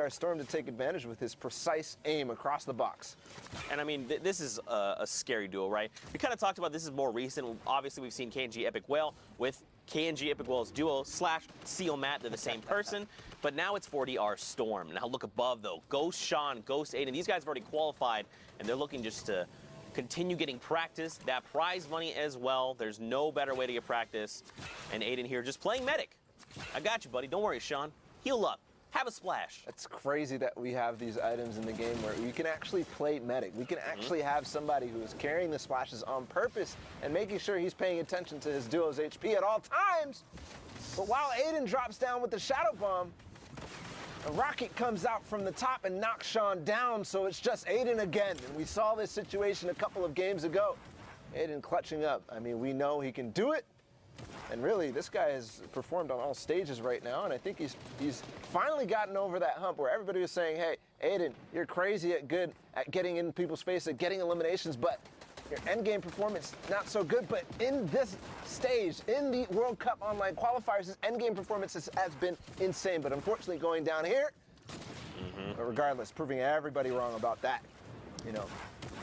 our Storm to take advantage with his precise aim across the box. And I mean, this is a scary duel, right? We kind of talked about this is more recent. Obviously, we've seen KNG Epic Whale with KNG Epic Whale's duo / Seal Matt. They're the same person. But now it's 4DR Storm. Now look above, though. Ghost Sean, Ghost Aiden. These guys have already qualified, and they're looking just to continue getting practice. That prize money as well. There's no better way to get practice. And Aiden here just playing medic. I got you, buddy. Don't worry, Sean. Heal up. Have a splash. It's crazy that we have these items in the game where we can actually play medic. We can actually have somebody who is carrying the splashes on purpose and making sure he's paying attention to his duo's HP at all times. But while Aiden drops down with the Shadow Bomb, a rocket comes out from the top and knocks Sean down, so it's just Aiden again. And we saw this situation a couple of games ago. Aiden clutching up. I mean, we know he can do it. And really, this guy has performed on all stages right now, and I think he's finally gotten over that hump where everybody was saying, hey, Aiden, you're crazy at getting in people's face, at getting eliminations, but your endgame performance, not so good. But in this stage, in the World Cup Online qualifiers, his endgame performance has been insane. But unfortunately, going down here, but regardless, proving everybody wrong about that,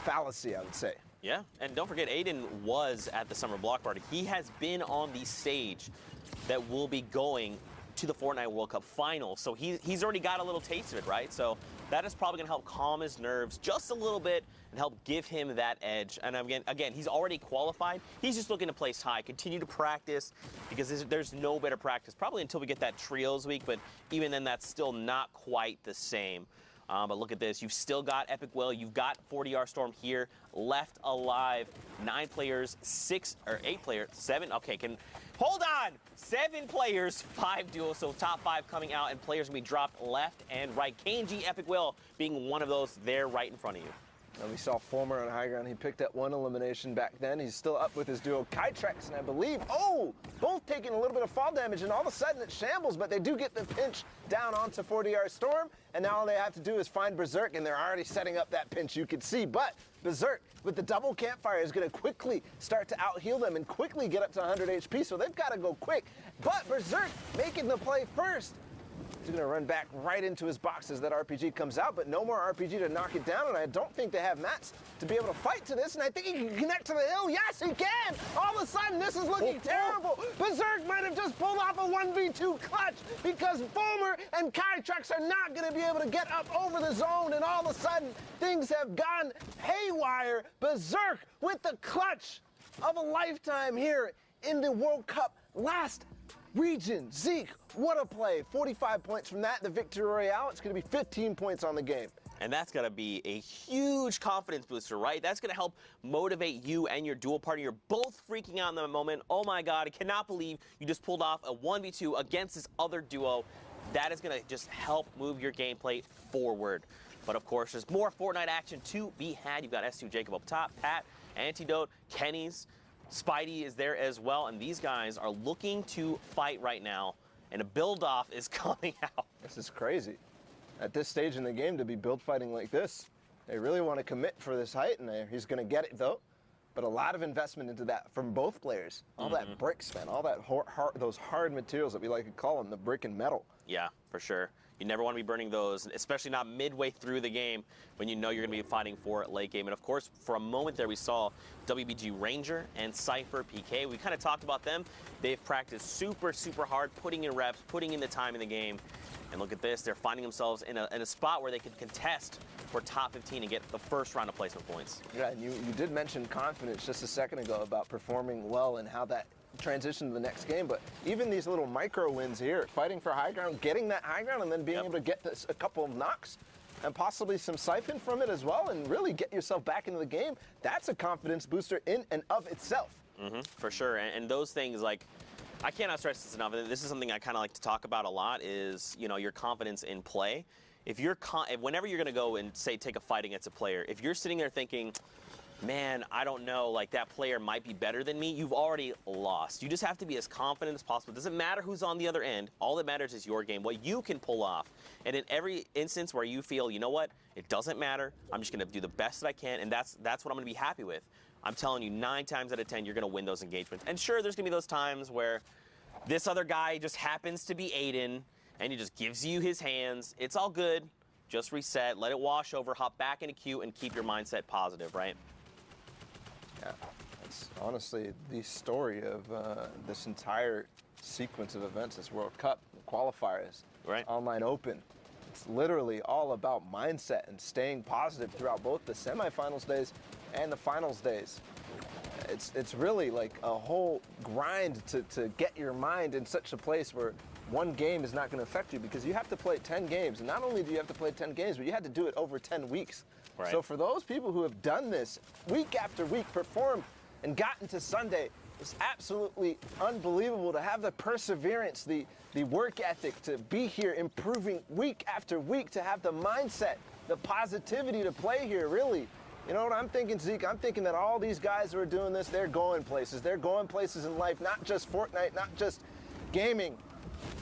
fallacy, I would say. Yeah, and don't forget, Aiden was at the Summer Block Party. He has been on the stage that will be going to the Fortnite World Cup final. So he's already got a little taste of it, right? So that is probably going to help calm his nerves just a little bit and help give him that edge. And again, he's already qualified. He's just looking to place high, continue to practice, because there's no better practice, probably until we get that Trios week. But even then, that's still not quite the same. But look at this. You've still got Epic Whale. You've got 4DR Storm here left alive. 9 players, 8 players, 7. Okay, hold on. 7 players, 5 duos. So top 5 coming out, and players going to be dropped left and right. KNG Epic Whale being one of those there right in front of you. And we saw Fulmer on high ground. He picked up 1 elimination back then. He's still up with his duo Kytrex, and I believe, both taking a little bit of fall damage, and all of a sudden it shambles, but they do get the pinch down onto 4DR Storm, and now all they have to do is find Berserk, and they're already setting up that pinch, you can see. But Berserk, with the double campfire, is going to quickly start to out-heal them and quickly get up to 100 HP, so they've got to go quick. But Berserk making the play first. He's going to run back right into his box as that RPG comes out, but no more RPG to knock it down, and I don't think they have mats to be able to fight to this, and I think he can connect to the hill. Yes, he can! All of a sudden, this is looking terrible. Berserk might have just pulled off a 1v2 clutch because Fulmer and Kytrex are not going to be able to get up over the zone, and all of a sudden, things have gone haywire. Berserk with the clutch of a lifetime here in the World Cup last region. Zeke, what a play. 45 points from that, the Victory Royale. It's going to be 15 points on the game. And that's going to be a huge confidence booster, right? That's going to help motivate you and your dual partner. You're both freaking out in the moment. Oh my God, I cannot believe you just pulled off a 1v2 against this other duo. That is going to just help move your gameplay forward. But of course, there's more Fortnite action to be had. You've got S2 Jacob up top, Pat, Antidote, Kenny's. Spidey is there as well, and these guys are looking to fight right now, and a build-off is coming out. This is crazy. At this stage in the game, to be build fighting like this, they really want to commit for this height, and he's going to get it, though. But a lot of investment into that from both players. All that bricks, man, all that those hard materials that we like to call them, the brick and metal. Yeah, for sure. You never want to be burning those, especially not midway through the game when you know you're going to be fighting for late game. And of course, for a moment there, we saw WBG Ranger and Cypher PK. We kind of talked about them. They've practiced super, super hard, putting in reps, putting in the time in the game. And look at this. They're finding themselves in a spot where they can contest for top 15 and get the first round of placement points. Yeah, and you did mention confidence just a second ago about performing well and how that transition to the next game, but even these little micro wins here, fighting for high ground, getting that high ground, and then being able to get a couple of knocks and possibly some siphon from it as well, and really get yourself back into the game, that's a confidence booster in and of itself. For sure, and those things, like, I cannot stress this enough, and this is something I kind of like to talk about a lot, is, your confidence in play. Whenever you're going to go and, say, take a fight against a player, if you're sitting there thinking, man, I don't know, like that player might be better than me, you've already lost. You just have to be as confident as possible. It doesn't matter who's on the other end. All that matters is your game, what you can pull off. And in every instance where you feel, you know what, it doesn't matter, I'm just going to do the best that I can, and that's what I'm going to be happy with. I'm telling you, 9 times out of 10, you're going to win those engagements. And sure, there's going to be those times where this other guy just happens to be Aiden, and he just gives you his hands. It's all good. Just reset, let it wash over, hop back into queue, and keep your mindset positive, right? Yeah, that's honestly the story of this entire sequence of events, this World Cup, the qualifiers, right. Online Open. It's literally all about mindset and staying positive throughout both the semifinals days and the finals days. It's really like a whole grind to get your mind in such a place where one game is not going to affect you, because you have to play 10 games. And not only do you have to play 10 games, but you had to do it over 10 weeks. Right. So for those people who have done this week after week, performed and gotten to Sunday, it's absolutely unbelievable to have the perseverance, the work ethic, to be here improving week after week, to have the mindset, the positivity to play here, really. You know what I'm thinking, Zeke? I'm thinking that all these guys who are doing this, they're going places. They're going places in life, not just Fortnite, not just gaming.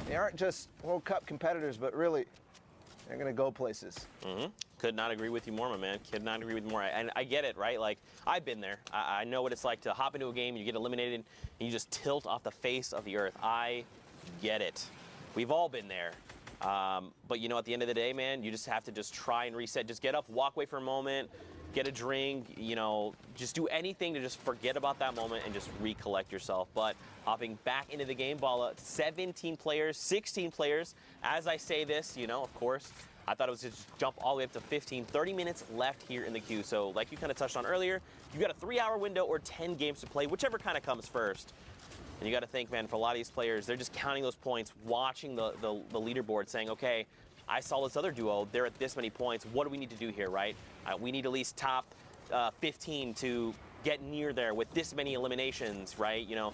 They aren't just World Cup competitors, but really, they're going to go places. Could not agree with you more, my man. Could not agree with you more. And I get it, right? Like, I've been there. I know what it's like to hop into a game, you get eliminated, and you just tilt off the face of the earth. I get it. We've all been there. But, you know, at the end of the day, man, you just have to just try and reset. Just get up, walk away for a moment, get a drink, you know, just do anything to just forget about that moment and just recollect yourself. But hopping back into the game, Bala, 17 players, 16 players. As I say this, you know, of course, I thought it was just jump all the way up to 15, 30 minutes left here in the queue. So like you kind of touched on earlier, you got a 3-hour window or 10 games to play, whichever kind of comes first. And you got to think, man, for a lot of these players, they're just counting those points, watching the leaderboard, saying, okay, I saw this other duo, they're at this many points. What do we need to do here, right? We need at least top 15 to get near there with this many eliminations, right? You know,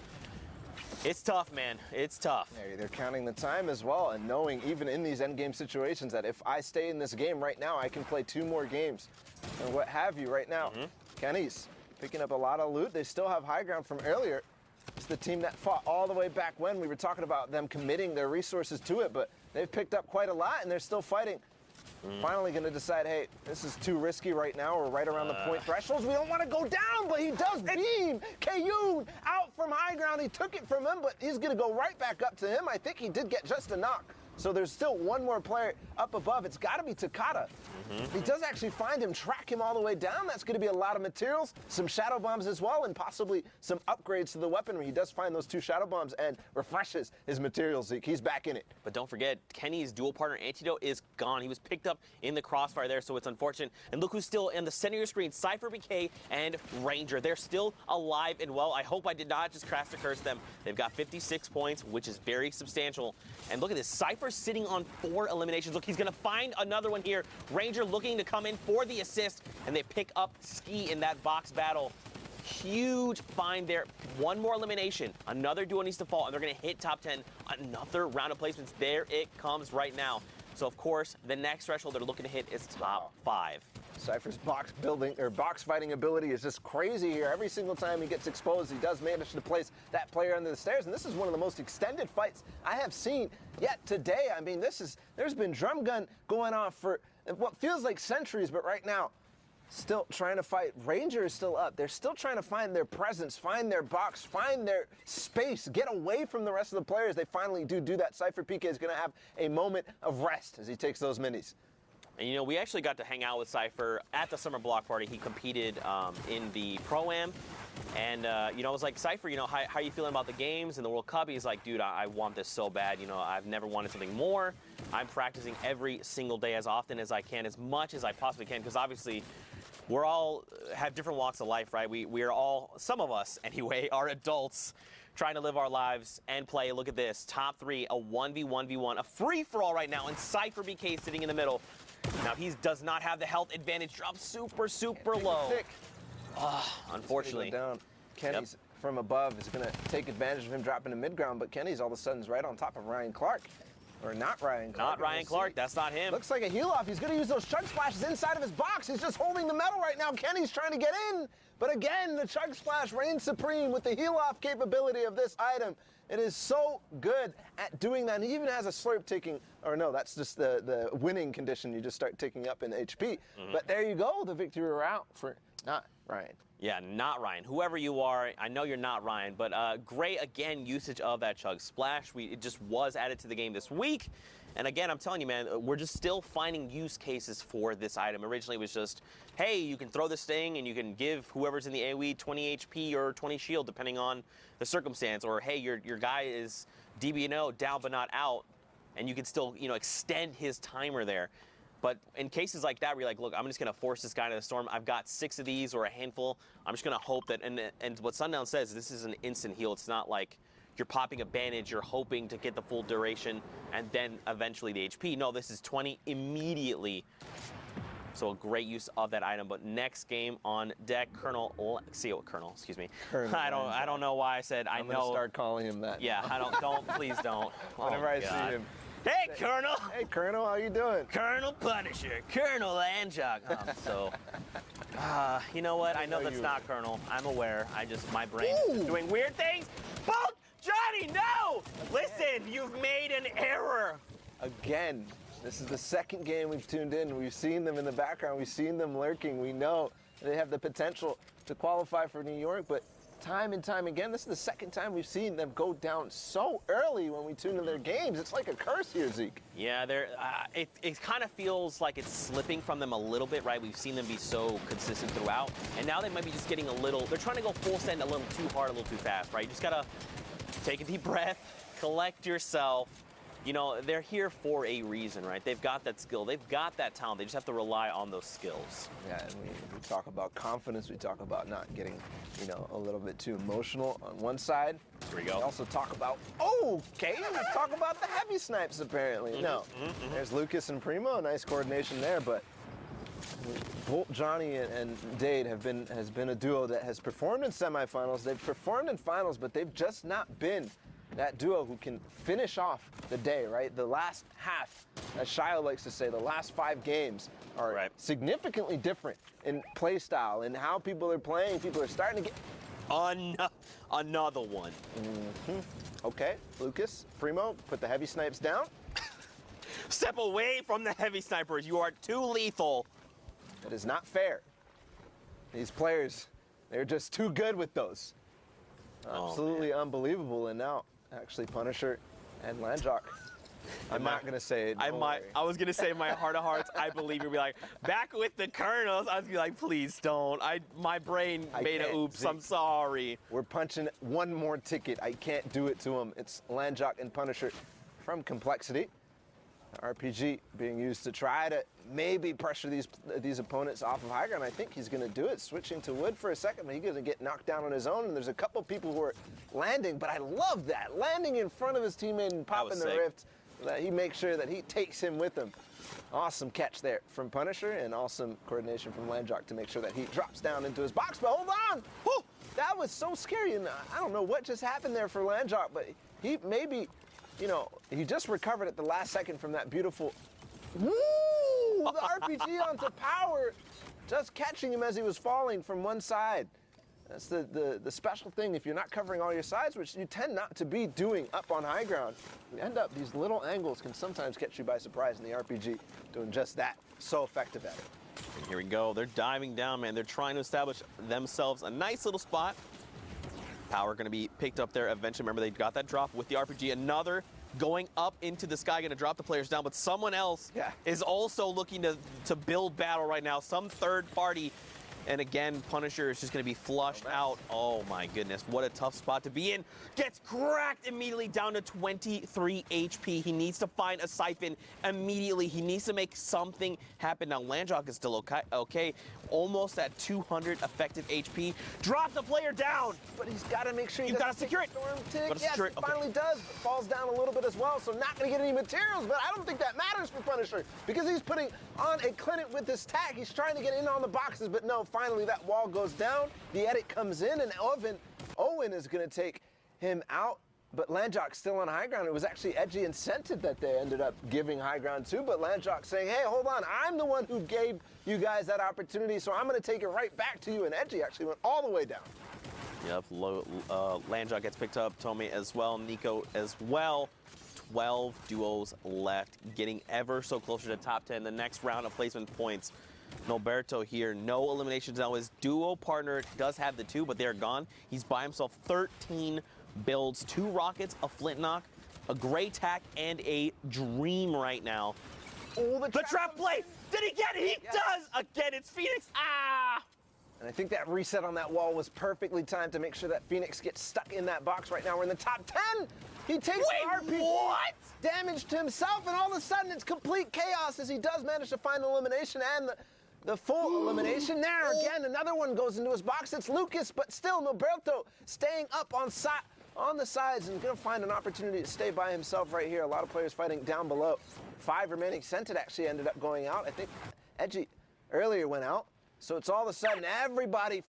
it's tough, man. It's tough. Yeah, they're counting the time as well, and knowing even in these endgame situations that if I stay in this game right now, I can play 2 more games and what have you right now. Kenny's picking up a lot of loot. They still have high ground from earlier. It's the team that fought all the way back when. We were talking about them committing their resources to it, but they've picked up quite a lot, and they're still fighting. Finally going to decide, hey, this is too risky right now. We're right around the point thresholds. We don't want to go down, but he does beam Kayun out from high ground. He took it from him, but he's going to go right back up to him. I think he did get just a knock. So there's still one more player up above. It's got to be Takata. He does actually find him, track him all the way down. That's going to be a lot of materials, some shadow bombs as well, and possibly some upgrades to the weaponry. He does find those 2 shadow bombs and refreshes his materials, Zeke. He's back in it. But don't forget, Kenny's dual partner Antidote is gone. He was picked up in the crossfire there, so it's unfortunate. And look who's still in the center of your screen, Cypher BK and Ranger. They're still alive and well. I hope I did not just crash to curse them. They've got 56 points, which is very substantial. And look at this, Cypher sitting on 4 eliminations. Look, he's going to find another one here. Ranger looking to come in for the assist, and they pick up Ski in that box battle. Huge find there. 1 more elimination. Another duo needs to fall, and they're going to hit top 10. Another round of placements. There it comes right now. So, of course, the next threshold they're looking to hit is top 5. Cypher's box fighting ability is just crazy here. Every single time he gets exposed, he does manage to place that player under the stairs. And this is one of the most extended fights I have seen yet today. I mean, there's been drum gun going on for what feels like centuries, but right now, still trying to fight. Ranger is still up. They're still trying to find their presence, find their box, find their space, get away from the rest of the players. They finally do that. Cypher PK is going to have a moment of rest as he takes those minis. And, you know, we actually got to hang out with Cypher at the summer block party. He competed in the Pro-Am. And, you know, I was like, Cypher, you know, how are you feeling about the games and the World Cup? He's like, dude, I want this so bad. You know, I've never wanted something more. I'm practicing every single day as often as I can, as much as I possibly can, because obviously we're all have different walks of life, right? We are all, some of us anyway, are adults trying to live our lives and play. Look at this. Top 3, a 1v1v1, a free-for-all right now, and Cypher BK sitting in the middle. Now, he does not have the health advantage. Drops super low. Unfortunately. Down. Kenny's from above is going to take advantage of him dropping to mid-ground, but Kenny's all of a sudden is right on top of Ryan Clark. Or not Ryan Clark. Not Ryan Clark. That's not him. Looks like a heal-off. He's going to use those chug splashes inside of his box. He's just holding the metal right now. Kenny's trying to get in. But again, the chug splash reigns supreme with the heal-off capability of this item. It is so good at doing that. And he even has a slurp ticking. Or no, that's just the winning condition. You just start ticking up in HP. But there you go. The victory route for not Ryan Yeah, not Ryan. Whoever you are, I know you're not Ryan, but great, again, usage of that Chug Splash. It just was added to the game this week. And again, I'm telling you, man, we're just still finding use cases for this item. Originally, it was just, hey, you can throw this thing and you can give whoever's in the AoE 20 HP or 20 shield, depending on the circumstance. Or, hey, your guy is DB&O, down but not out, and you can still, you know, extend his timer there. But in cases like that, where you're like, look, I'm just going to force this guy into the storm. I've got 6 of these or a handful. I'm just going to hope that, and what Sundown says, this is an instant heal. It's not like you're popping a bandage, you're hoping to get the full duration, and then eventually the HP. No, this is 20 immediately. So a great use of that item. But next game on deck, Colonel, excuse me. Colonel I don't know why I said I know. I'm going to start calling him that. Yeah, please don't. Whenever I see him. Hey, Colonel! Hey, Colonel, how you doing? Colonel Punisher, Colonel Landjog. You know what? I know that's not Colonel. I'm aware. My brain is doing weird things. Both! Johnny, no! Listen, you've made an error. Again, this is the second game we've tuned in. We've seen them in the background. We've seen them lurking. We know they have the potential to qualify for New York, but time and time again, this is the second time we've seen them go down so early when we tune in their games. It's like a curse here, Zeke. Yeah, it kind of feels like it's slipping from them a little bit, right? We've seen them be so consistent throughout, and now they might be just getting they're trying to go full send a little too hard, a little too fast, right? You just gotta take a deep breath, collect yourself. You know, they're here for a reason, right? They've got that skill. They've got that talent. They just have to rely on those skills. Yeah, and we talk about confidence. We talk about not getting, you know, a little bit too emotional on one side. Here we go. We also talk about, we talk about the heavy snipes, apparently. There's Lucas and Primo. Nice coordination there, but Bolt, Johnny, and Dade has been a duo that has performed in semifinals. They've performed in finals, but they've just not been that duo who can finish off the day, right? The last half, as Shio likes to say, the last 5 games are significantly different in play style and how people are playing. People are starting to get... Another one. Okay, Lucas, Primo, put the heavy snipes down. Step away from the heavy snipers. You are too lethal. It is not fair. These players, they're just too good with those. Absolutely unbelievable. And now, actually, Punisher and Landjog. I'm not going to say it. I was going to say my heart of hearts, I believe you'll be like, back with the Colonels. I was going to be like, please don't. My brain made a oops. I'm sorry. We're punching one more ticket. I can't do it to him. It's Landjog and Punisher from Complexity. RPG being used to try to maybe pressure these opponents off of high ground. I think he's going to do it, switching to wood for a second, but he's going to get knocked down on his own, and there's a couple people who are landing, but I love that. Landing in front of his teammate and popping the rift. That he makes sure that he takes him with him. Awesome catch there from Punisher, and awesome coordination from Landjog to make sure that he drops down into his box, but hold on! Whew, that was so scary, and I don't know what just happened there for Landjog, but he maybe... You know, he just recovered at the last second from that beautiful, the RPG onto power, just catching him as he was falling from one side. That's the special thing. If you're not covering all your sides, which you tend not to be doing up on high ground, you end up, these little angles can sometimes catch you by surprise in the RPG, doing just that. So effective at it. And here we go. They're diving down, man. They're trying to establish themselves a nice little spot. Power going to be picked up there eventually. Remember, they got that drop with the RPG. Another going up into the sky, going to drop the players down. But someone else is also looking to build battle right now. Some third party. And again, Punisher is just going to be flushed out. Oh, my goodness. What a tough spot to be in. Gets cracked immediately down to 23 HP. He needs to find a siphon immediately. He needs to make something happen. Now, Landjog is still okay. Almost at 200 effective HP. Drop the player down. But he's got to make sure you've got to secure it. Yes, he finally does. But falls down a little bit as well. So not going to get any materials. But I don't think that matters for Punisher because he's putting on a clinic with this tag. He's trying to get in on the boxes, but no. Finally, that wall goes down. The edit comes in, and Owen is going to take him out. But Landjog's still on high ground. It was actually Edgy and Scented that they ended up giving high ground to. But Landjog saying, hey, hold on. I'm the one who gave you guys that opportunity, so I'm going to take it right back to you. And Edgy actually went all the way down. Yep, Landjog gets picked up. Tomei as well. Nico as well. 12 duos left, getting ever so closer to top 10. The next round of placement points. Norberto here, no eliminations now. His duo partner does have the 2, but they're gone. He's by himself, 13 builds, 2 rockets, a flint knock, a gray tack, and a dream right now. Oh, the trap play! Did he get it? He does! Again, it's Phoenix. Ah! And I think that reset on that wall was perfectly timed to make sure that Phoenix gets stuck in that box right now. We're in the top 10. He takes RPG damage to himself, and all of a sudden it's complete chaos as he does manage to find elimination and the full elimination. There again, another one goes into his box. It's Lucas, but still Norberto staying up on the sides and gonna find an opportunity to stay by himself right here. A lot of players fighting down below. 5 remaining. Scented actually ended up going out. I think Edgy earlier went out. So it's all of a sudden everybody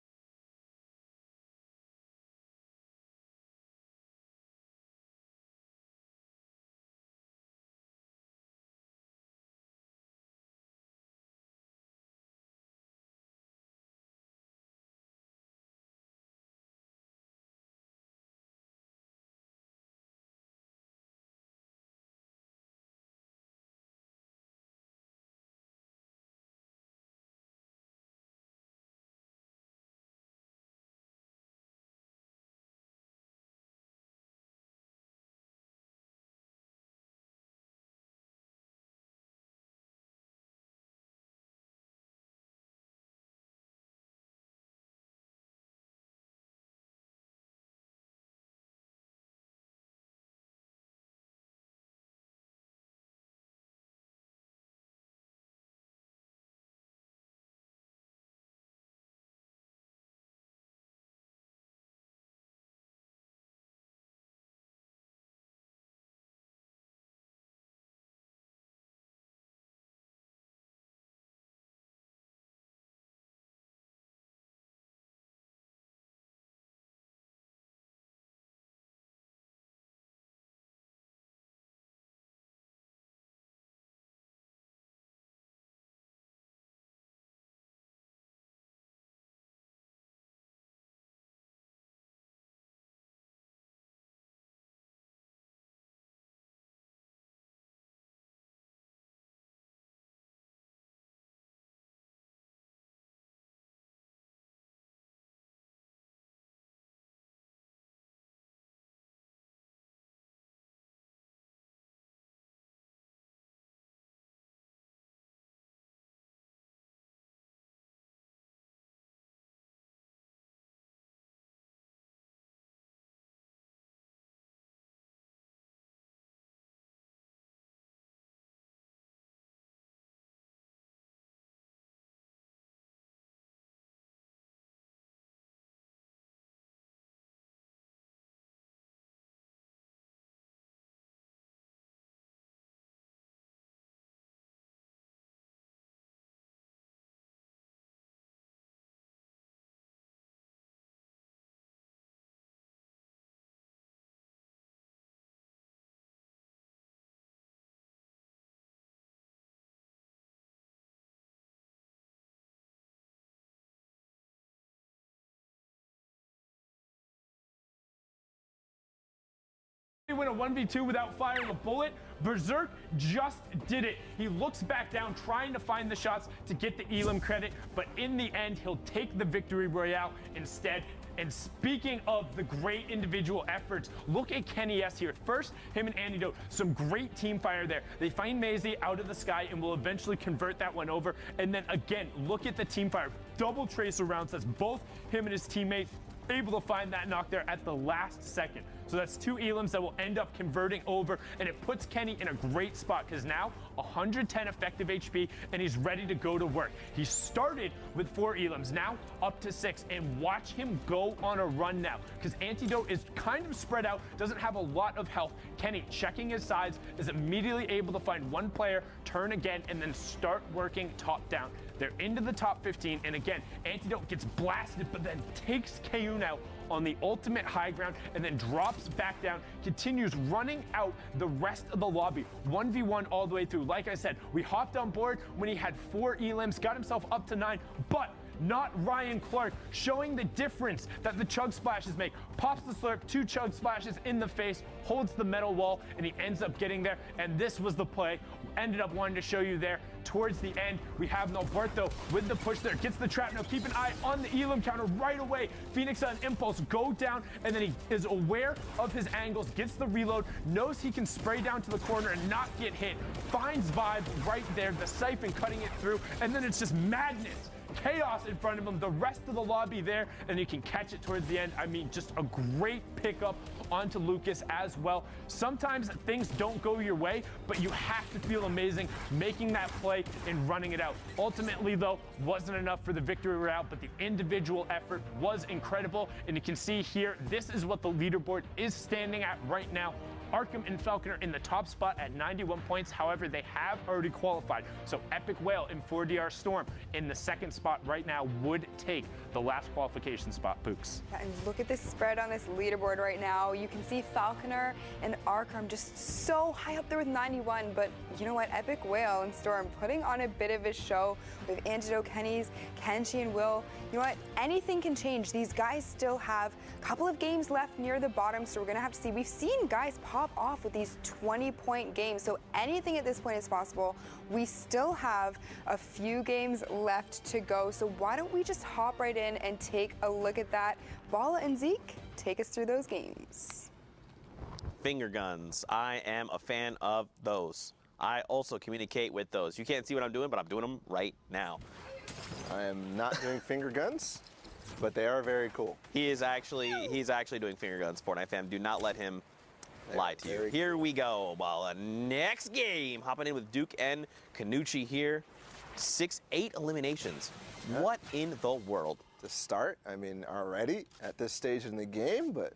win a 1v2 without firing a bullet. Berserk just did it. He looks back down trying to find the shots to get the Elam credit, but in the end he'll take the victory royale instead. And speaking of the great individual efforts, look at Kenny S here. First, him and Antidote, some great team fire there. They find Maisie out of the sky and will eventually convert that one over. And then again, look at the team fire. Double tracer rounds. That's both him and his teammates able to find that knock there at the last second. So that's 2 Elams that will end up converting over, and it puts Kenny in a great spot because now 110 effective HP and he's ready to go to work. He started with 4 Elams, now up to 6, and watch him go on a run now because Antidote is kind of spread out, doesn't have a lot of health. Kenny, checking his sides, is immediately able to find one player, turn again, and then start working top down. They're into the top 15, and again, Antidote gets blasted, but then takes Kayun out on the ultimate high ground and then drops back down, continues running out the rest of the lobby. 1v1 all the way through. Like I said, we hopped on board when he had 4 Elams, got himself up to 9, but not Ryan Clark, showing the difference that the chug splashes make. Pops the slurp, 2 chug splashes in the face, holds the metal wall, and he ends up getting there. And this was the play. Ended up wanting to show you there. Towards the end, we have Norberto with the push there. Gets the trap. Now keep an eye on the Elam counter right away. Phoenix on impulse, go down, and then he is aware of his angles, gets the reload, knows he can spray down to the corner and not get hit. Finds Vibe right there, the siphon cutting it through, and then it's just madness. Chaos in front of him, the rest of the lobby there, and you can catch it towards the end. I mean, just a great pickup onto Lucas as well. Sometimes things don't go your way, but you have to feel amazing making that play and running it out. Ultimately, though, wasn't enough for the victory route, but the individual effort was incredible. And you can see here, this is what the leaderboard is standing at right now. Arkham and Falconer in the top spot at 91 points. However, they have already qualified. So Epic Whale and 4DR Storm in the second spot right now would take the last qualification spot, Pooks. And look at this spread on this leaderboard right now. You can see Falconer and Arkham just so high up there with 91. But you know what? Epic Whale and Storm putting on a bit of a show with Antidote Kenny's, Kenshi and Will. You know what? Anything can change. These guys still have a couple of games left near the bottom, so we're going to have to see. We've seen guys pop off with these 20-point games, so anything at this point is possible. We still have a few games left to go, so why don't we just hop right in and take a look at that. Bala and Zeke, take us through those games. Finger guns. I am a fan of those. I also communicate with those. You can't see what I'm doing, but I'm doing them right now. I am not doing finger guns, but they are very cool. He's actually doing finger guns, Fortnite fam. Do not let him lie to you. Here we go. Well, next game. Hopping in with Duke and Kanuchi here. 6-8 eliminations. Yeah. What in the world? To start, I mean, already at this stage in the game, but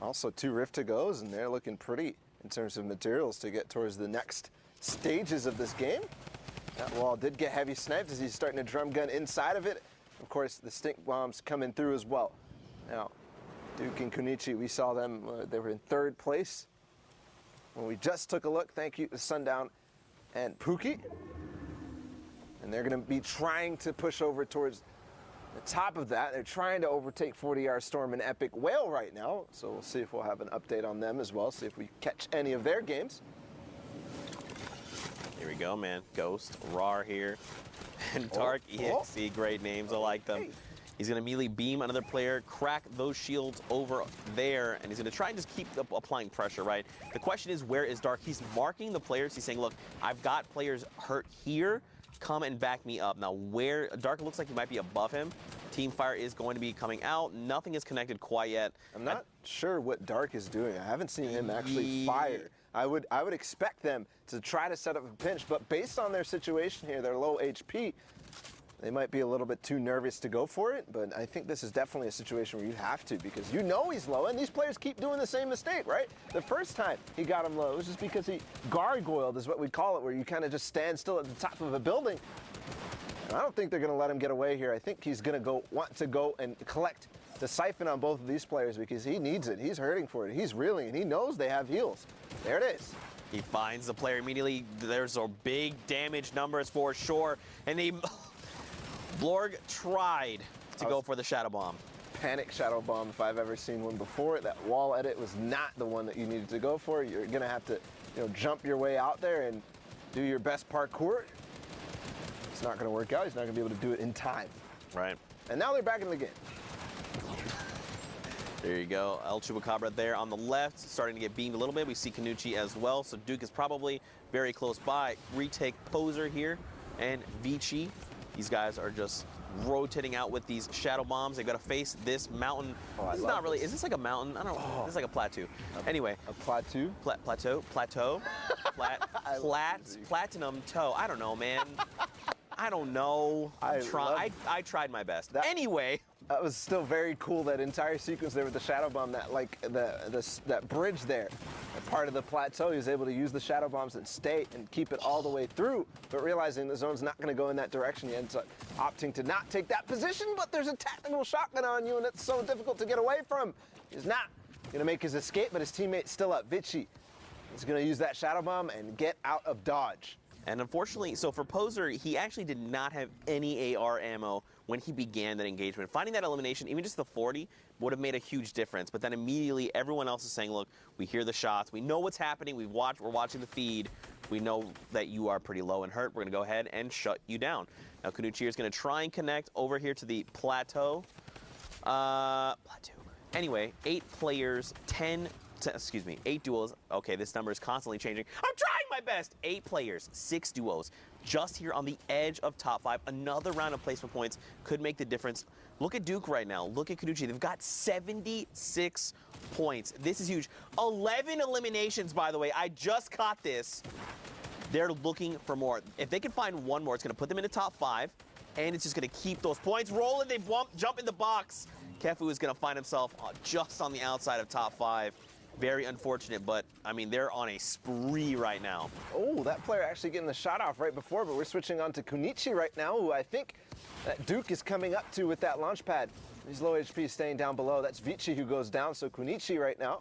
also 2 Rift to goes, and they're looking pretty in terms of materials to get towards the next stages of this game. That wall did get heavy sniped as he's starting to drum gun inside of it. Of course, the stink bombs coming through as well. Now, Duke and Kunichi, we saw them, they were in 3rd place. When we just took a look, thank you to Sundown and Pookie. And they're going to be trying to push over towards the top of that. They're trying to overtake 40R Storm and Epic Whale right now. So we'll see if we'll have an update on them as well, see if we catch any of their games. Here we go, man. Ghost, Rar here, and Dark EXE. Great names. I like them. He's going to immediately beam another player, crack those shields over there, and he's going to try and just keep applying pressure, right? The question is, where is Dark? He's marking the players. He's saying, look, I've got players hurt here. Come and back me up. Now, where Dark looks like he might be above him. Teamfire is going to be coming out. Nothing is connected quite yet. I'm not sure what Dark is doing. I haven't seen him actually fire. I would expect them to try to set up a pinch, but based on their situation here, their low HP, they might be a little bit too nervous to go for it, but I think this is definitely a situation where you have to, because you know he's low, and these players keep doing the same mistake, right? The first time he got him low, it was just because he gargoyled, is what we call it, where you kind of just stand still at the top of a building. And I don't think they're going to let him get away here. I think he's going to want to go and collect the siphon on both of these players because he needs it. He's hurting for it. He's reeling, and he knows they have heals. There it is. He finds the player immediately. There's a big damage numbers for sure, and he... Blorg tried to go for the Shadow Bomb. Panic Shadow Bomb, if I've ever seen one before. That wall edit was not the one that you needed to go for. You're going to have to, jump your way out there and do your best parkour. It's not going to work out. He's not going to be able to do it in time. Right. And now they're back in the game. There you go. El Chupacabra there on the left, starting to get beamed a little bit. We see Kanuchi as well, so Duke is probably very close by. Retake Poser here and Vici. These guys are just rotating out with these shadow bombs. They've got to face this mountain. Oh, this is not really, is this like a mountain? I don't know. This is like a plateau. Anyway. A plateau? Plateau. Platinum toe. I don't know, man. I don't know. I tried my best. Anyway. That was still very cool, that entire sequence there with the shadow bomb, that that bridge there. That part of the plateau, he was able to use the shadow bombs and stay and keep it all the way through, but realizing the zone's not going to go in that direction, he ends up opting to not take that position, but there's a tactical shotgun on you, and it's so difficult to get away from. He's not going to make his escape, but his teammate's still up. Vici is going to use that shadow bomb and get out of dodge. And unfortunately, so for Poser, he actually did not have any AR ammo when he began that engagement. Finding that elimination, even just the 40, would have made a huge difference. But then immediately, everyone else is saying, look, we hear the shots. We know what's happening. We're watching the feed. We know that you are pretty low and hurt. We're going to go ahead and shut you down. Now, Kanuchi is going to try and connect over here to the plateau. Anyway, 8 players, 8 duos. Okay, this number is constantly changing. I'm trying my best. 8 players, 6 duos. Just here on the edge of top 5. Another round of placement points could make the difference. Look at Duke right now. Look at Kanuchi. They've got 76 points. This is huge. 11 eliminations, by the way. I just caught this. They're looking for more. If they can find one more, it's going to put them in the top 5, and it's just going to keep those points rolling. They jump in the box. Kefu is going to find himself just on the outside of top 5. Very unfortunate, but, I mean, they're on a spree right now. Oh, that player actually getting the shot off right before, but we're switching on to Kunichi right now, who I think that Duke is coming up to with that launch pad. He's low HP staying down below. That's Vici who goes down, so Kunichi right now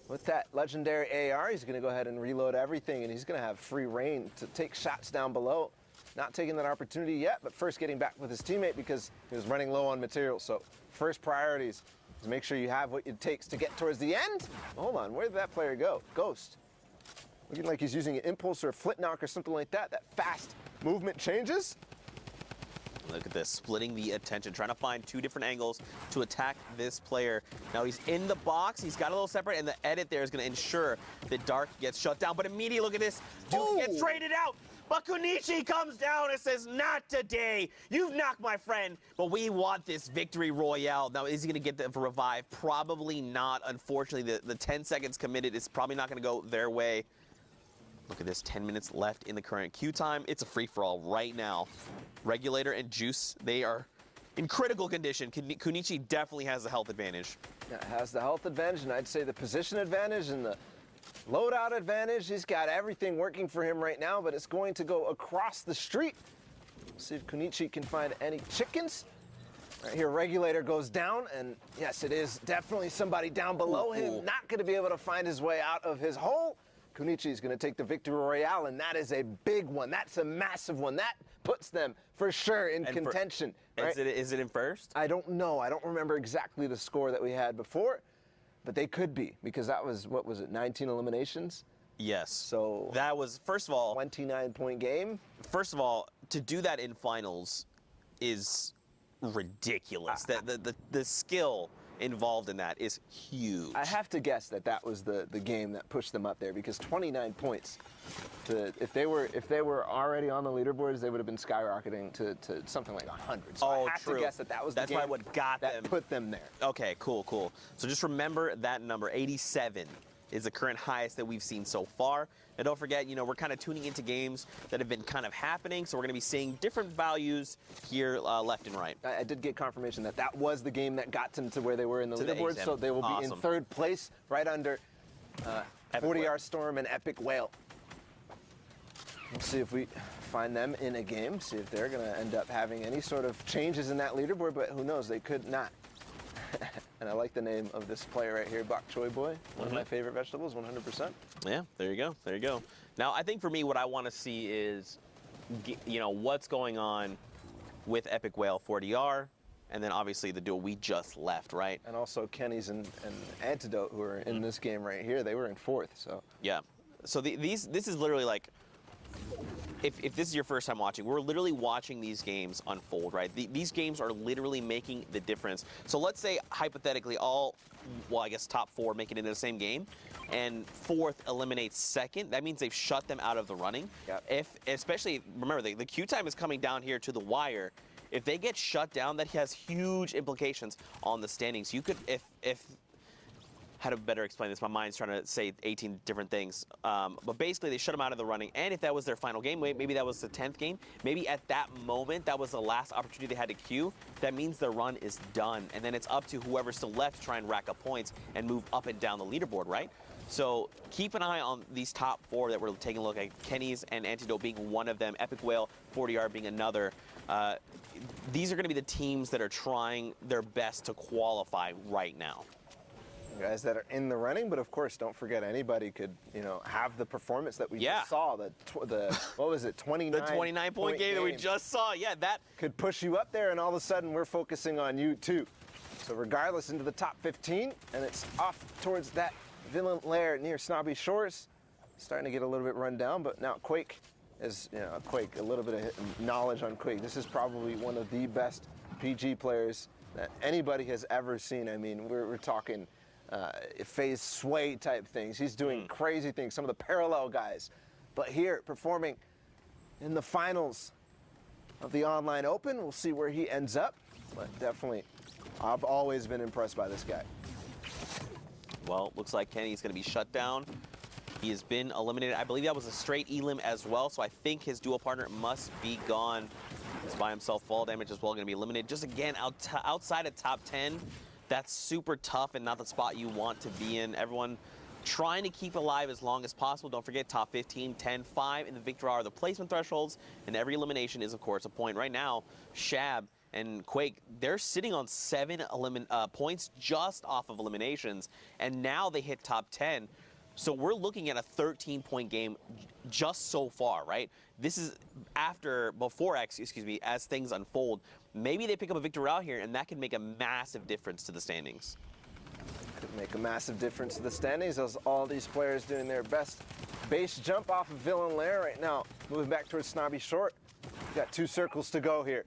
with that legendary AR, he's going to go ahead and reload everything, and he's going to have free reign to take shots down below. Not taking that opportunity yet, but first getting back with his teammate because he was running low on material. So first priorities is make sure you have what it takes to get towards the end. Hold on, where did that player go? Ghost. Looking like he's using an impulse or a flint knock or something like that. That fast movement changes. Look at this, splitting the attention, trying to find 2 different angles to attack this player. Now he's in the box, he's got a little separate, and the edit there is going to ensure that Dark gets shut down. But immediately, look at this, Duke gets traded out. But Kunichi comes down and says, not today. You've knocked my friend, but we want this victory royale. Now, is he going to get the revive? Probably not. Unfortunately, the 10 seconds committed is probably not going to go their way. Look at this, 10 minutes left in the current queue time. It's a free-for-all right now. Regulator and Juice, they are in critical condition. Kunichi definitely has the health advantage. Yeah, has the health advantage, and I'd say the position advantage and the loadout advantage. He's got everything working for him right now, but it's going to go across the street. Let's see if Kunichi can find any chickens. Right here, Regulator goes down, and yes, it is definitely somebody down below him. Not going to be able to find his way out of his hole. Kunichi is going to take the victory royale, and that is a big one. That's a massive one. That puts them for sure in contention. Right? Is it in first? I don't know. I don't remember exactly the score that we had before, but they could be, because that was, what was it, 19 eliminations? Yes. So that was, first of all, 29-point game. First of all, to do that in finals is ridiculous. The skill involved in that is huge. I have to guess that that was the game that pushed them up there, because 29 points. If they were already on the leaderboards, they would have been skyrocketing to something like 100. So I have to guess that was the game probably what got that put them there. Okay, cool. So just remember that number, 87. Is the current highest that we've seen so far. And don't forget, we're kind of tuning into games that have been kind of happening, so we're going to be seeing different values here left and right. I did get confirmation that that was the game that got them to where they were in the leaderboard, so they will be in third place, right under 40R Storm and Epic Whale. We'll see if we find them in a game, see if they're going to end up having any sort of changes in that leaderboard, but who knows, they could not. And I like the name of this player right here, Bok Choy Boy. One of my favorite vegetables, 100%. Yeah, there you go. Now, I think for me, what I want to see is, what's going on with Epic Whale 40R, and then obviously the duel we just left, right? And also Kenny's and Antidote, who are in this game right here. They were in fourth, so. Yeah. So this is literally like, if this is your first time watching, we're literally watching these games unfold, right? These games are literally making the difference. So let's say, hypothetically, top 4 make it into the same game, and fourth eliminates second. That means they've shut them out of the running. Yep. Especially, remember, the queue time is coming down here to the wire. If they get shut down, that has huge implications on the standings. You could, if how to better explain this? My mind's trying to say 18 different things. But basically, they shut them out of the running. And if that was their final game, maybe that was the 10th game, maybe at that moment, that was the last opportunity they had to queue, that means their run is done. And then it's up to whoever's still left to try and rack up points and move up and down the leaderboard, right? So keep an eye on these top 4 that we're taking a look at. Kenny's and Antidote being one of them, Epic Whale, 40R being another. These are going to be the teams that are trying their best to qualify right now. guys that are in the running, but of course, don't forget anybody could, you know, have the performance that we just saw. The what was it, 29? The 29-point game that we just saw. Yeah, that could push you up there, and all of a sudden we're focusing on you too. So regardless, into the top 15, and it's off towards that villain lair near Snobby Shores. Starting to get a little bit run down, but now Quake is, you know, Quake. A little bit of knowledge on Quake. This is probably one of the best PG players that anybody has ever seen. I mean, we're talking phase sway type things. He's doing crazy things, some of the parallel guys. But here, performing in the finals of the online open, we'll see where he ends up. But definitely, I've always been impressed by this guy. Well, looks like Kenny's going to be shut down. He has been eliminated. I believe that was a straight elim as well, so I think his duo partner must be gone. He's by himself. Fall damage as well, going to be eliminated. Just again, outside of top 10, that's super tough and not the spot you want to be in. Everyone trying to keep alive as long as possible. Don't forget, top 15, 10, 5 in the victory are the placement thresholds, and every elimination is, of course, a point. Right now, Shab and Quake, they're sitting on 7 points just off of eliminations, and now they hit top 10. So we're looking at a 13-point game just so far, right? This is before X, excuse me, as things unfold. Maybe they pick up a victory out here, and that can make a massive difference to the standings. Could make a massive difference to the standings as all these players doing their best base jump off of Villain Lair right now. Moving back towards Snobby Short. Got 2 circles to go here.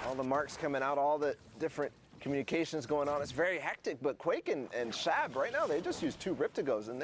All the marks coming out, all the different communications going on. It's very hectic, but Quake and Shab right now, they just used 2 Rip-to-Gos, and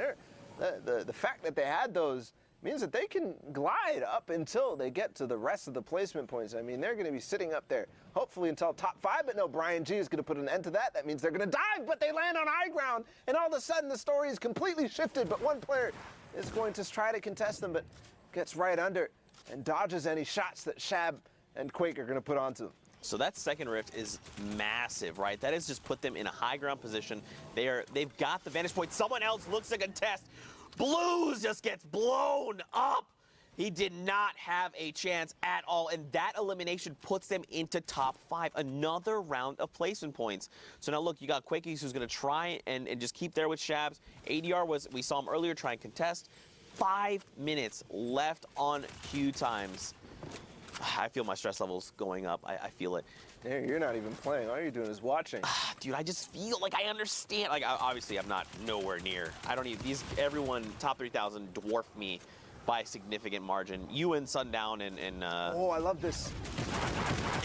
the fact that they had those means that they can glide up until they get to the rest of the placement points. I mean, they're going to be sitting up there, hopefully until top 5, but no, Brian G is going to put an end to that. That means they're going to dive, but they land on high ground, and all of a sudden the story is completely shifted, but one player is going to try to contest them, but gets right under and dodges any shots that Shab and Quake are going to put onto them. So that second rift is massive, right? That has just put them in a high ground position. They've got the vantage point. Someone else looks to contest. Blues just gets blown up. He did not have a chance at all, and that elimination puts them into top 5. Another round of placement points. So now look, you got Quakies who's going to try and just keep there with Shabs. ADR we saw him earlier try and contest. 5 minutes left on queue times. I feel my stress levels going up. I feel it. Hey, you're not even playing. All you're doing is watching. Dude, I just feel like I understand. Like, obviously, I'm not nowhere near. I don't even, everyone, top 3,000 dwarf me by a significant margin. You and Sundown and oh, I love this.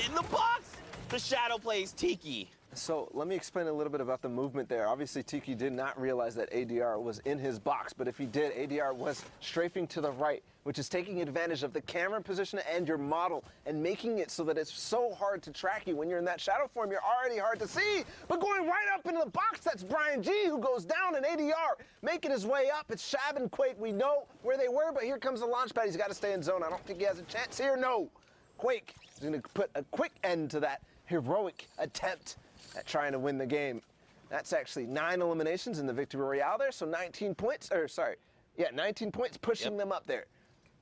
In the box! The shadow plays Tiki. So let me explain a little bit about the movement there. Obviously, Tiki did not realize that ADR was in his box, but if he did, ADR was strafing to the right, which is taking advantage of the camera position and your model and making it so that it's so hard to track you. When you're in that shadow form, you're already hard to see, but going right up into the box, that's Brian G who goes down, and ADR making his way up. It's Shab and Quake. We know where they were, but here comes the launch pad. He's got to stay in zone. I don't think he has a chance here. No. Quake is going to put a quick end to that heroic attempt at trying to win the game. That's actually 9 eliminations in the Victory Royale there, so 19 points, 19 points pushing them up there.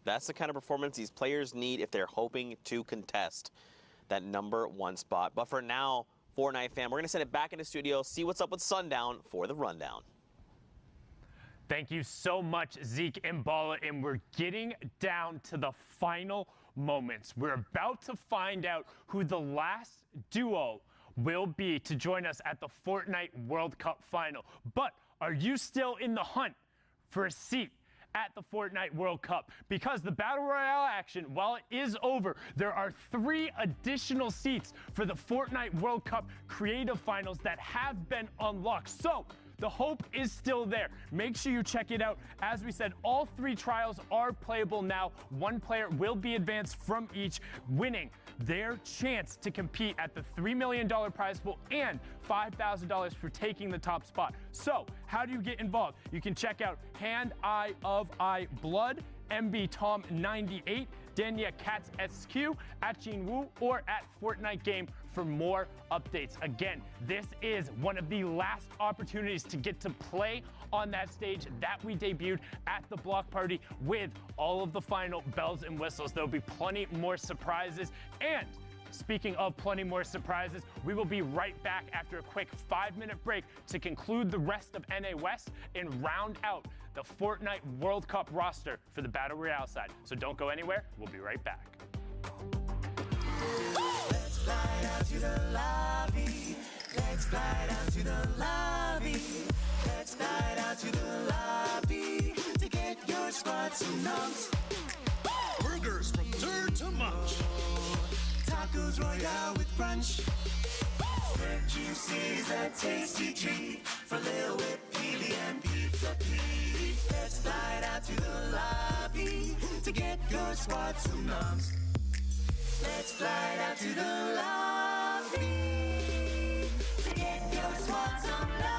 That's the kind of performance these players need if they're hoping to contest that #1 spot. But for now, Fortnite fam, we're going to send it back into studio, see what's up with Sundown for the rundown. Thank you so much, Zeke and Bala, and we're getting down to the final moments. We're about to find out who the last duo will be to join us at the Fortnite World Cup final. But are you still in the hunt for a seat at the Fortnite World Cup? Because the Battle Royale action, while it is over, there are 3 additional seats for the Fortnite World Cup Creative Finals that have been unlocked. So the hope is still there. Make sure you check it out. As we said, all 3 trials are playable now. 1 player will be advanced from each, winning their chance to compete at the $3 million prize pool and $5,000 for taking the top spot. So how do you get involved? You can check out Hand Eye of I Blood, MB Tom 98, Danya Cats SQ, at Gene Wu, or at Fortnite Game for more updates. Again, this is one of the last opportunities to get to play on that stage that we debuted at the block party with all of the final bells and whistles. There'll be plenty more surprises, and Speaking of plenty more surprises, we will be right back after a quick 5-minute break to conclude the rest of NA West and round out the Fortnite World Cup roster for the Battle Royale side. So don't go anywhere, we'll be right back. Let's fly out to the lobby. Let's fly out to the lobby. Let's fly out to the lobby to get your squad some numbs. Burgers from dirt to munch. Tacos Royale with brunch. Red juices, a tasty treat for Lil Whip, Peely, and Pizza Pete. Let's fly out to the lobby to get your squad some numbs. Let's fly out to the lobby to get your squad some numbs.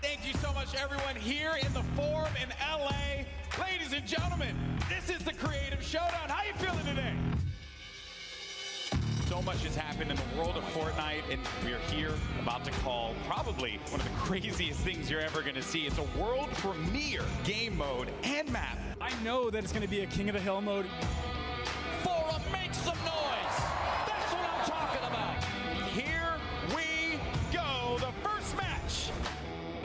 Thank you so much, everyone, here in the Forum in LA. Ladies and gentlemen, this is the Creative Showdown. How you feeling today? So much has happened in the world of Fortnite, and we're here about to call probably one of the craziest things you're ever going to see. It's a world premiere game mode and map. I know that it's going to be a King of the Hill mode. Forum, make some noise. That's what I'm talking about. Here we go. The first match.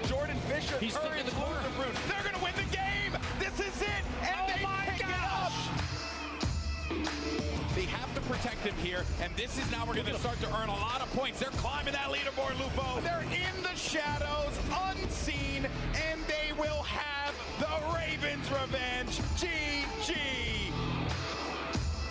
Jordan Fisher, He's stuck in the corner. They're going to win the game. This is it. And they pick it up. They have to protect him here, and this is now we're going to start to earn a lot of points. They're climbing that leaderboard, Lupo. They're in the shadows, unseen, and they will have the Ravens' revenge. GG.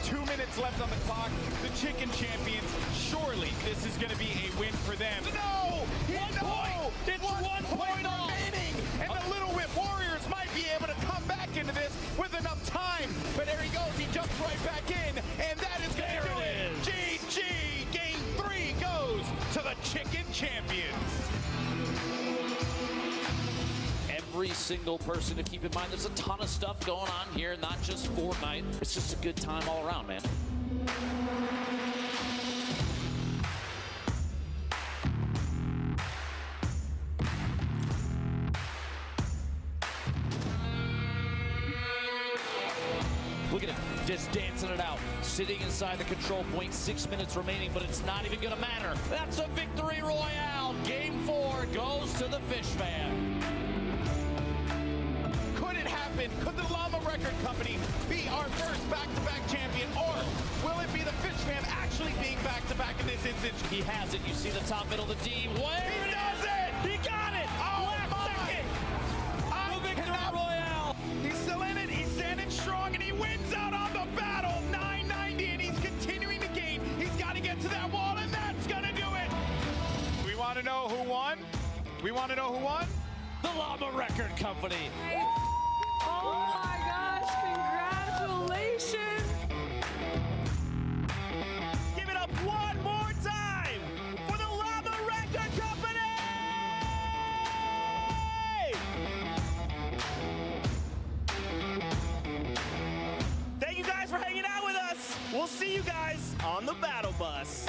2 minutes left on the clock. The Chicken Champions, surely this is going to be a win for them. No! One point! It's 1 point remaining! And the Little Whip Warriors might be able to come back into this with enough time. But there he goes. He jumps right back in. And that is going to do it. GG! Game 3 goes to the Chicken Champions. Every single person to keep in mind. There's a ton of stuff going on here, not just Fortnite. It's just a good time all around, man. Look at him, just dancing it out, sitting inside the control point, 6 minutes remaining, but it's not even gonna matter. That's a victory royale. Game 4 goes to the Fish Fan. Could it happen? Could the Llama Record Company be our first back-to-back champion? Or will it be the Fish Fan actually being back-to-back in this instance? He has it. You see the top middle of the D. Where He does it! He got it! Oh Last my! second! I The victory cannot- royale! He's still in it. He's standing strong, and he wins out on the battle. 990, and he's continuing to gain. He's got to get to that wall, and that's going to do it. We want to know who won? We want to know who won? The Llama Record Company. Oh my gosh, congratulations! Give it up one more time for the Llama Record Company! Thank you guys for hanging out with us. We'll see you guys on the battle bus.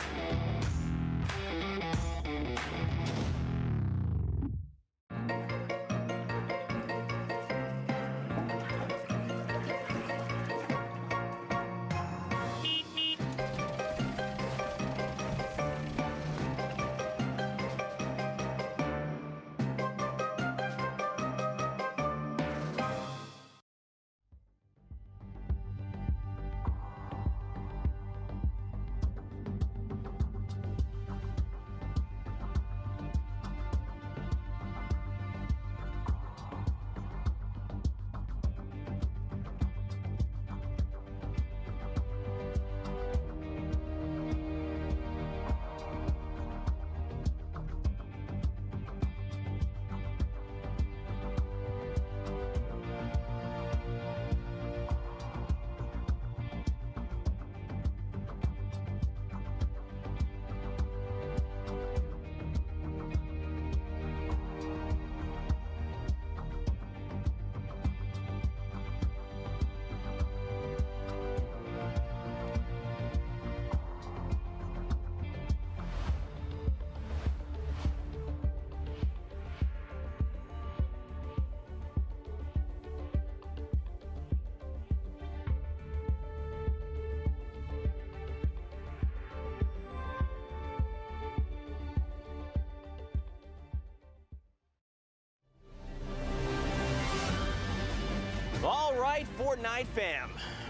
right, Fortnite fam,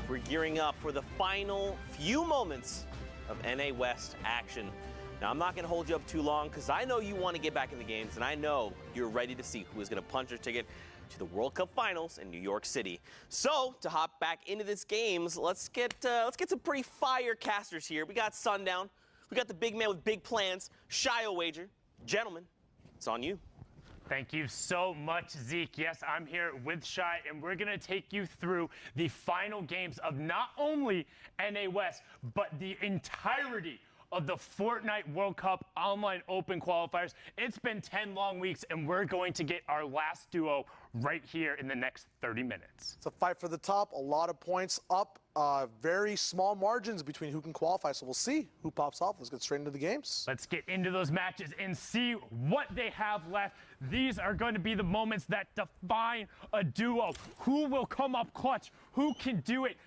we're gearing up for the final few moments of NA West action. Now, I'm not going to hold you up too long because I know you want to get back in the games, and I know you're ready to see who is going to punch their ticket to the World Cup Finals in New York City. So, to hop back into this games, let's get some pretty fire casters here. We got Sundown, we got the big man with big plans, Shy Wager. Gentlemen, it's on you. Thank you so much, Zeke. Yes, I'm here with Shy, and we're going to take you through the final games of not only NA West, but the entirety of the Fortnite World Cup Online Open qualifiers. It's been 10 long weeks, and we're going to get our last duo right here in the next 30 minutes. It's a fight for the top, a lot of points up, very small margins between who can qualify, so we'll see who pops off. Let's get straight into the games. Let's get into those matches and see what they have left. These are going to be the moments that define a duo. Who will come up clutch? Who can do it?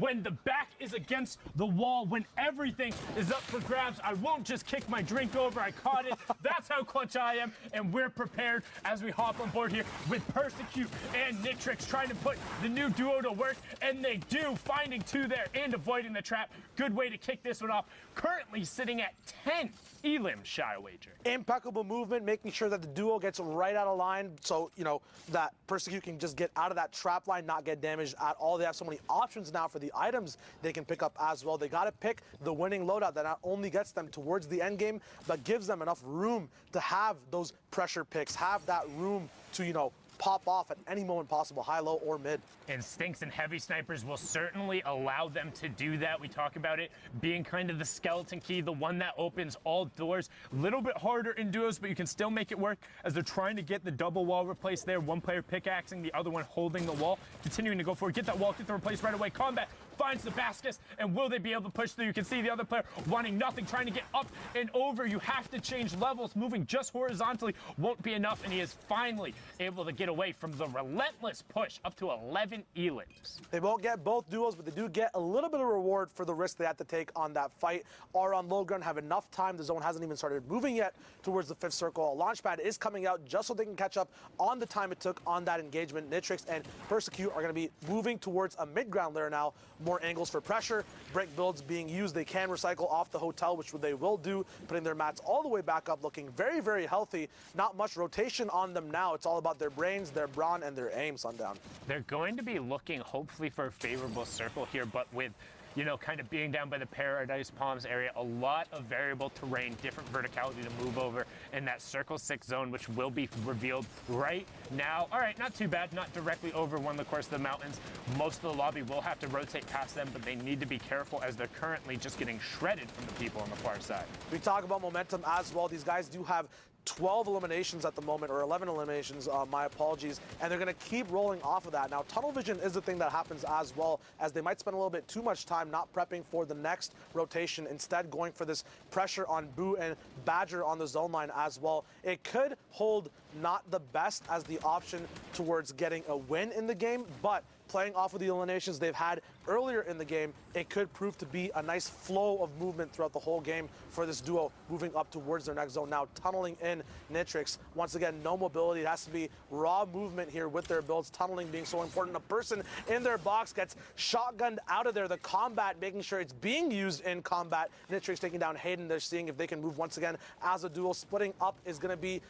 When the back is against the wall, when everything is up for grabs, I won't just kick my drink over. I caught it. That's how clutch I am, and we're prepared as we hop on board here with Persecute and Nitrix trying to put the new duo to work, and they do, finding two there and avoiding the trap. Good way to kick this one off. Currently sitting at 10 Elim, Shy Wager. Impeccable movement, making sure that the duo gets right out of line so, you know, that Persecute can just get out of that trap line, not get damaged at all. They have so many options now for the items they can pick up as well. They got to pick the winning loadout that not only gets them towards the end game, but gives them enough room to have those pressure picks, have that room to, you know, pop off at any moment possible, high, low, or mid. Instincts and heavy snipers will certainly allow them to do that. We talk about it being kind of the skeleton key, the one that opens all doors. A little bit harder in duos, but you can still make it work as they're trying to get the double wall replaced there. One player pickaxing, the other one holding the wall, continuing to go forward. Get that wall, get the replace right away. Combat finds the basket, and will they be able to push through? You can see the other player wanting nothing, trying to get up and over. You have to change levels. Moving just horizontally won't be enough, and he is finally able to get away from the relentless push up to 11 elims. They won't get both duos, but they do get a little bit of reward for the risk they have to take on that fight. Are on low ground, have enough time. The zone hasn't even started moving yet towards the fifth circle. A launch pad is coming out just so they can catch up on the time it took on that engagement. Nitrix and Persecute are going to be moving towards a mid-ground layer now. More angles for pressure. Break builds being used. They can recycle off the hotel, which they will do, putting their mats all the way back up, looking very, very healthy. Not much rotation on them now. It's all about their brains, their brawn, and their aim, Sundown. They're going to be looking hopefully for a favorable circle here, but with, you know, kind of being down by the Paradise Palms area, a lot of variable terrain, different verticality to move over in that Circle 6 zone, which will be revealed right now. All right, not too bad, not directly over one of the course of the mountains. Most of the lobby will have to rotate past them, but they need to be careful as they're currently just getting shredded from the people on the far side. We talk about momentum as well. These guys do have 12 eliminations at the moment, or 11 eliminations, my apologies, and they're going to keep rolling off of that. Now, tunnel vision is the thing that happens as well, as they might spend a little bit too much time not prepping for the next rotation, instead going for this pressure on Boo and Badger on the zone line as well. It could hold not the best as the option towards getting a win in the game, but playing off of the eliminations they've had earlier in the game, it could prove to be a nice flow of movement throughout the whole game for this duo moving up towards their next zone. Now tunneling in Nitrix. Once again, no mobility. It has to be raw movement here with their builds. Tunneling being so important. A person in their box gets shotgunned out of there. The combat, making sure it's being used in combat. Nitrix taking down Hayden. They're seeing if they can move once again as a duo. Splitting up is going to be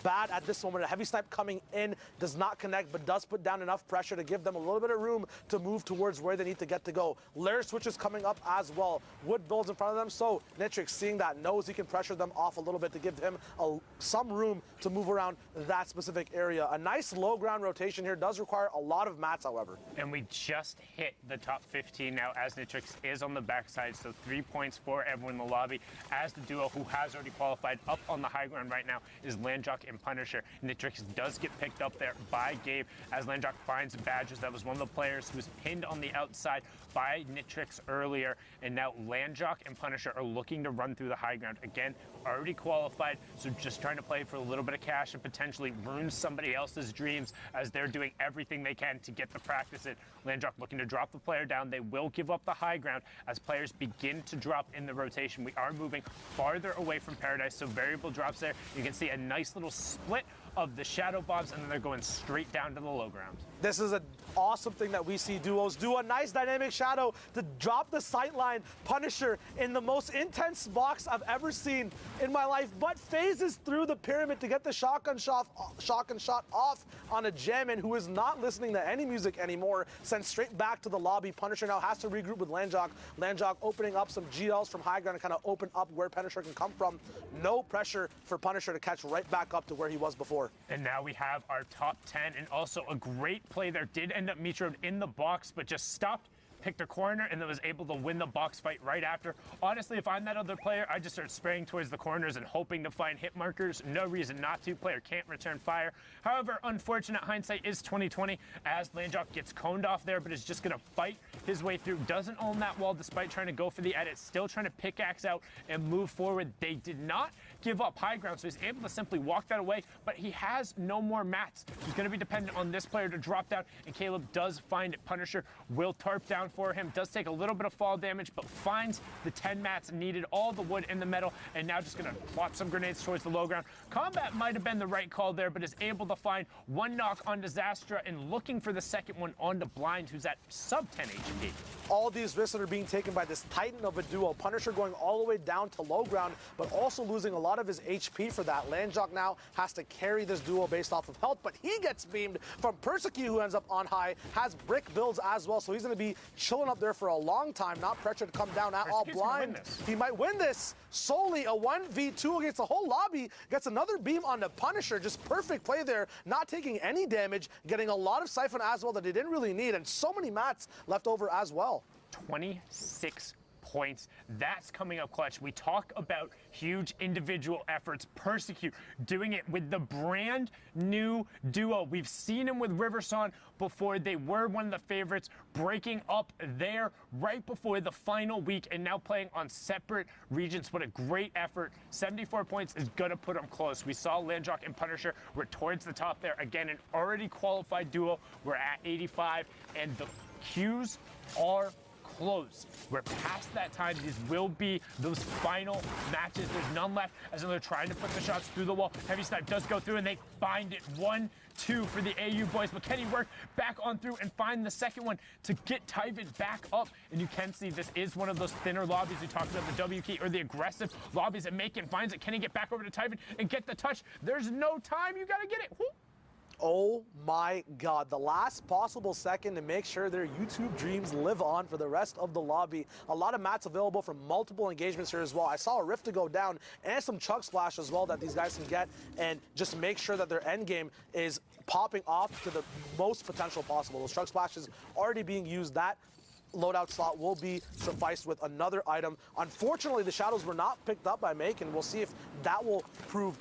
bad at this moment. A heavy snipe coming in does not connect, but does put down enough pressure to give them a little bit of room to move towards where they need to get to go. Lair switches coming up as well. Wood builds in front of them, so Nitrix, seeing that, knows he can pressure them off a little bit to give him some room to move around that specific area. A nice low ground rotation here does require a lot of mats, however. And we just hit the top 15 now as Nitrix is on the backside, so 3 points for everyone in the lobby, as the duo who has already qualified up on the high ground right now is Landjock and Punisher. Nitrix does get picked up there by Gabe as Landjock finds Badgers. That was one of the players who was pinned on the outside by Nitrix earlier, and now Landjock and Punisher are looking to run through the high ground. Again, already qualified, so just trying to play for a little bit of cash and potentially ruin somebody else's dreams as they're doing everything they can to get the practice in. Landjock looking to drop the player down. They will give up the high ground as players begin to drop in the rotation. We are moving farther away from Paradise, so variable drops there. You can see a nice little split of the shadow bombs, and then they're going straight down to the low ground. This is an awesome thing that we see duos do. A nice dynamic shadow to drop the sightline Punisher in the most intense box I've ever seen in my life, but phases through the pyramid to get the shotgun shot off on a Jammin, who is not listening to any music anymore, sent straight back to the lobby. Punisher now has to regroup with Landjock. Landjock opening up some GLs from high ground to kind of open up where Punisher can come from. No pressure for Punisher to catch right back up to where he was before. And now we have our top 10, and also a great play there. Did end up Mitroed in the box, but just stopped, picked a corner, and then was able to win the box fight right after. Honestly, if I'm that other player, I just start spraying towards the corners and hoping to find hit markers. No reason not to. Player can't return fire. However, unfortunate, hindsight is 2020, as Landjock gets coned off there, but is just going to fight his way through. Doesn't own that wall despite trying to go for the edit. Still trying to pickaxe out and move forward. They did not give up high ground, so he's able to simply walk that away, but he has no more mats. He's going to be dependent on this player to drop down, and Caleb does find it. Punisher will tarp down for him. Does take a little bit of fall damage, but finds the 10 mats needed, all the wood in the metal, and now just going to plop some grenades towards the low ground. Combat might have been the right call there, but is able to find one knock on Disastra and looking for the second one onto Blind, who's at sub 10 HP. All these risks that are being taken by this titan of a duo. Punisher going all the way down to low ground, but also losing a lot of his HP for that. Landjock now has to carry this duo based off of health, but he gets beamed from Persecute, who ends up on high, has brick builds as well, so he's going to be chilling up there for a long time, not pressured to come down at all. Blind, he might win this solely. A 1v2 against the whole lobby, gets another beam on the Punisher. Just perfect play there, not taking any damage, getting a lot of siphon as well that he didn't really need, and so many mats left over as well. 26 points. That's coming up clutch. We talk about huge individual efforts. Persecute doing it with the brand new duo. We've seen him with Riverson before. They were one of the favorites, breaking up there right before the final week and now playing on separate regions. What a great effort. 74 points is going to put them close. We saw Landjock and Punisher were towards the top there. Again, an already qualified duo. We're at 85, and the queues are close. We're past that time. These will be those final matches. There's none left as they're trying to put the shots through the wall. Heavy Snipe does go through, and they find it. 1-2 for the AU boys. But can he work back on through and find the second one to get Tyvid back up? And you can see this is one of those thinner lobbies we talked about, the W key, or the aggressive lobbies that Macon finds it. Can he get back over to Tyvid and get the touch? There's no time. You got to get it. Woo. Oh my God, the last possible second to make sure their YouTube dreams live on for the rest of the lobby. A lot of mats available from multiple engagements here as well. I saw a rift to go down and some chug splash as well that these guys can get and just make sure that their end game is popping off to the most potential possible. Those chug splashes already being used. That loadout slot will be sufficed with another item. Unfortunately, the shadows were not picked up by Macon. We'll see if that will prove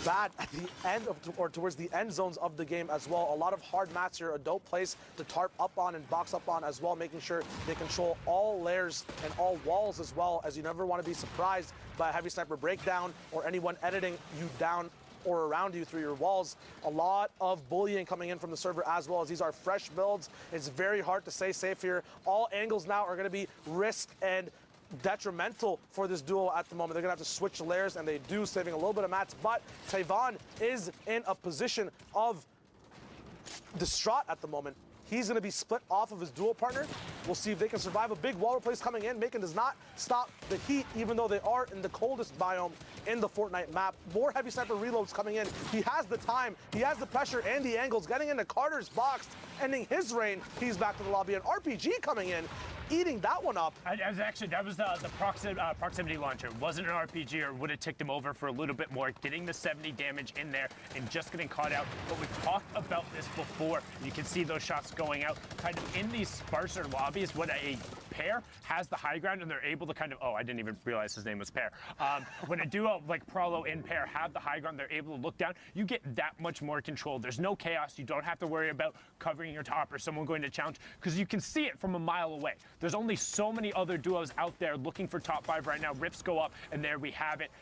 bad at the end of, or towards the end zones of the game as well. A lot of hard mats here, a dope place to tarp up on and box up on as well, making sure they control all layers and all walls as well, as you never want to be surprised by a heavy sniper breakdown or anyone editing you down or around you through your walls. A lot of bullying coming in from the server as well, as these are fresh builds. It's very hard to stay safe here. All angles now are going to be risk and detrimental for this duo at the moment. They're going to have to switch layers, and they do, saving a little bit of mats. But Tayvon is in a position of distraught at the moment. He's going to be split off of his duo partner. We'll see if they can survive. A big wall replace coming in. Macon does not stop the heat, even though they are in the coldest biome in the Fortnite map. More heavy sniper reloads coming in. He has the time, he has the pressure and the angles. Getting into Carter's box, ending his reign. He's back to the lobby. An RPG coming in, eating that one up. That was the proximity launcher. It wasn't an RPG, or would have ticked him over for a little bit more. Getting the 70 damage in there and just getting caught out. But we've talked about this before. You can see those shots going out kind of in these sparser lobbies when a pair has the high ground and they're able to kind of, oh, I didn't even realize his name was Pair. When a duo like Prolo and Pair have the high ground, they're able to look down, you get that much more control. There's no chaos. You don't have to worry about covering your top or someone going to challenge, because you can see it from a mile away. There's only so many other duos out there looking for top 5 right now. Rifts go up, and there we have it.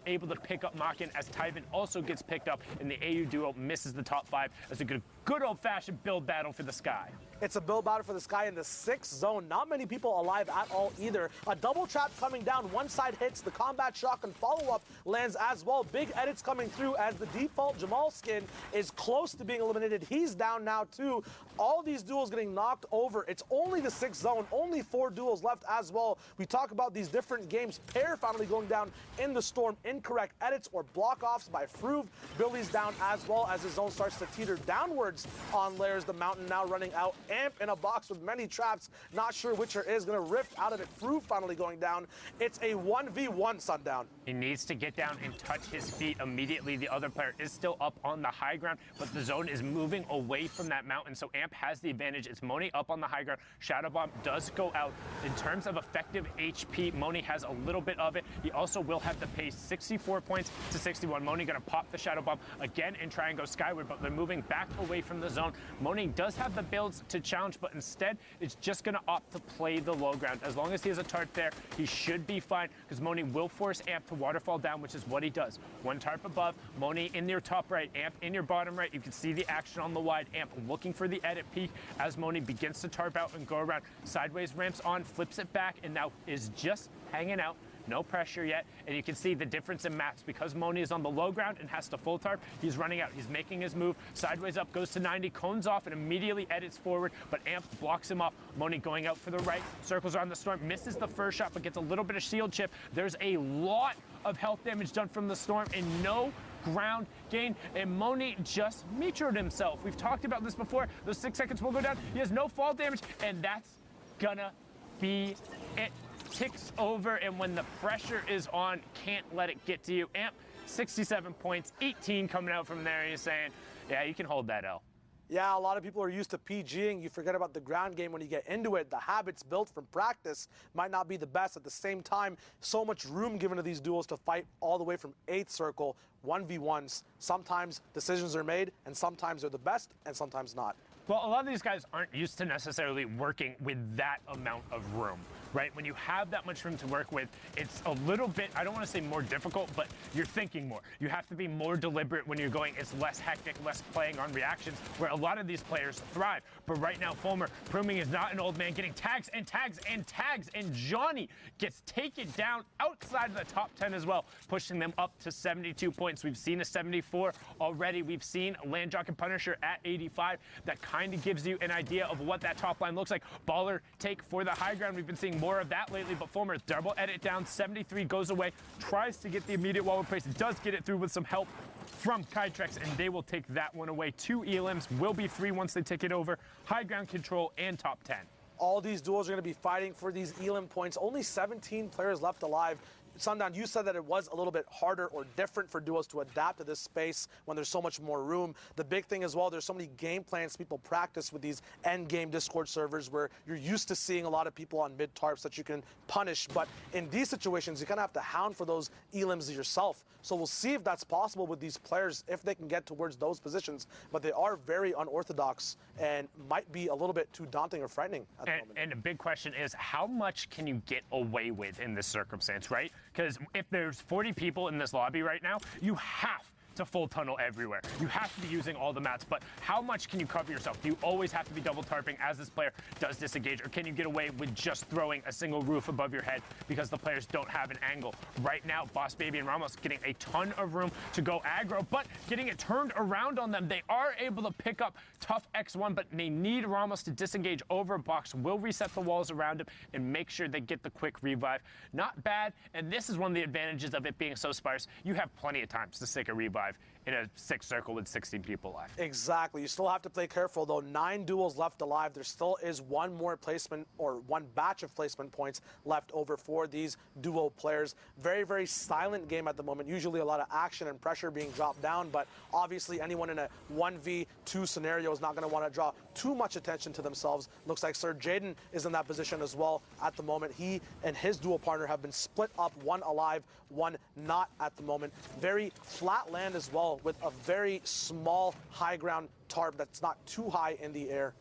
Able to pick up Makin as Tyvin also gets picked up, and the AU duo misses the top 5 as a good good old-fashioned build battle for the sky. It's a build battle for the sky in the 6th zone. Not many people alive at all either. A double trap coming down. One side hits. The combat shotgun follow-up lands as well. Big edits coming through as the default Jamal skin is close to being eliminated. He's down now too. All these duels getting knocked over. It's only the 6th zone. Only 4 duels left as well. We talk about these different games. Pear finally going down in the storm. Incorrect edits or block-offs by Fruve. Billy's down as well as his zone starts to teeter downwards on layers. The mountain now running out. Amp in a box with many traps. Not sure which is going to rift out of it. Fruve finally going down. It's a 1v1 Sundown. He needs to get down and touch his feet immediately. The other player is still up on the high ground, but the zone is moving away from that mountain, so Amp has the advantage. It's Moni up on the high ground. Shadow Bomb does go out. In terms of effective HP, Moni has a little bit of it. He also will have the pace, 64 points to 61. Moni going to pop the Shadow Bomb again and try and go skyward, but they're moving back away from the zone. Moni does have the builds to challenge, but instead it's just going to opt to play the low ground. As long as he has a tarp there, he should be fine, because Moni will force Amp to waterfall down, which is what he does. One tarp above, Moni in your top right, Amp in your bottom right. You can see the action on the wide. Amp looking for the edit peak as Moni begins to tarp out and go around. Sideways ramps on, flips it back, and now is just hanging out. No pressure yet, and you can see the difference in maps. Because Moni is on the low ground and has to full tarp, he's running out. He's making his move. Sideways up, goes to 90, cones off, and immediately edits forward, but Amp blocks him off. Moni going out for the right, circles around the storm, misses the first shot, but gets a little bit of shield chip. There's a lot of health damage done from the storm, and no ground gain, and Moni just meteored himself. We've talked about this before. Those 6 seconds will go down. He has no fall damage, and that's gonna be it. Ticks over, and when the pressure is on, can't let it get to you. Amp, 67 points, 18 coming out from there, and you're saying, yeah, you can hold that L. Yeah, a lot of people are used to PGing. You forget about the ground game when you get into it. The habits built from practice might not be the best. At the same time, so much room given to these duels to fight all the way from 8th circle, 1v1s. Sometimes decisions are made, and sometimes they're the best, and sometimes not. Well, a lot of these guys aren't used to necessarily working with that amount of room, right? When you have that much room to work with, it's a little bit, I don't want to say more difficult, but you're thinking more. You have to be more deliberate when you're going. It's less hectic, less playing on reactions, where a lot of these players thrive. But right now, Fulmer proving is not an old man, getting tags and tags and tags, and Johnny gets taken down outside of the top 10 as well, pushing them up to 72 points. We've seen a 74 already. We've seen Landjock and Punisher at 85. That kind of gives you an idea of what that top line looks like. Baller take for the high ground. We've been seeing more of that lately, but Fulmer double edit down, 73 goes away, tries to get the immediate wall replace, does get it through with some help from Kytrex, and they will take that one away. 2 elims, will be 3 once they take it over. High ground control and top 10. All these duels are going to be fighting for these elim points. Only 17 players left alive. Sundown, you said that it was a little bit harder or different for duos to adapt to this space when there's so much more room. The big thing as well, there's so many game plans people practice with these end game Discord servers where you're used to seeing a lot of people on mid tarps that you can punish. But in these situations, you kind of have to hound for those elims yourself. So we'll see if that's possible with these players, if they can get towards those positions. But they are very unorthodox and might be a little bit too daunting or frightening at the moment. And the big question is, how much can you get away with in this circumstance, right? Because if there's 40 people in this lobby right now, you have to full tunnel everywhere. You have to be using all the mats, but how much can you cover yourself? Do you always have to be double tarping as this player does disengage, or can you get away with just throwing a single roof above your head because the players don't have an angle? Right now, Boss Baby and Ramos getting a ton of room to go aggro, but getting it turned around on them. They are able to pick up tough X1, but they need Ramos to disengage over box, will reset the walls around him, and make sure they get the quick revive. Not bad, and this is one of the advantages of it being so sparse. You have plenty of times to stick a revive in a 6 circle with 16 people left. Exactly. You still have to play careful, though. 9 duels left alive. There still is one more placement or one batch of placement points left over for these duo players. Very, very silent game at the moment. Usually a lot of action and pressure being dropped down, but obviously anyone in a 1v2 scenario is not going to want to draw too much attention to themselves. Looks like Sir Jaden is in that position as well at the moment. He and his duo partner have been split up, one alive, one not at the moment. Very flat land as well, with a very small high ground tarp that's not too high in the air.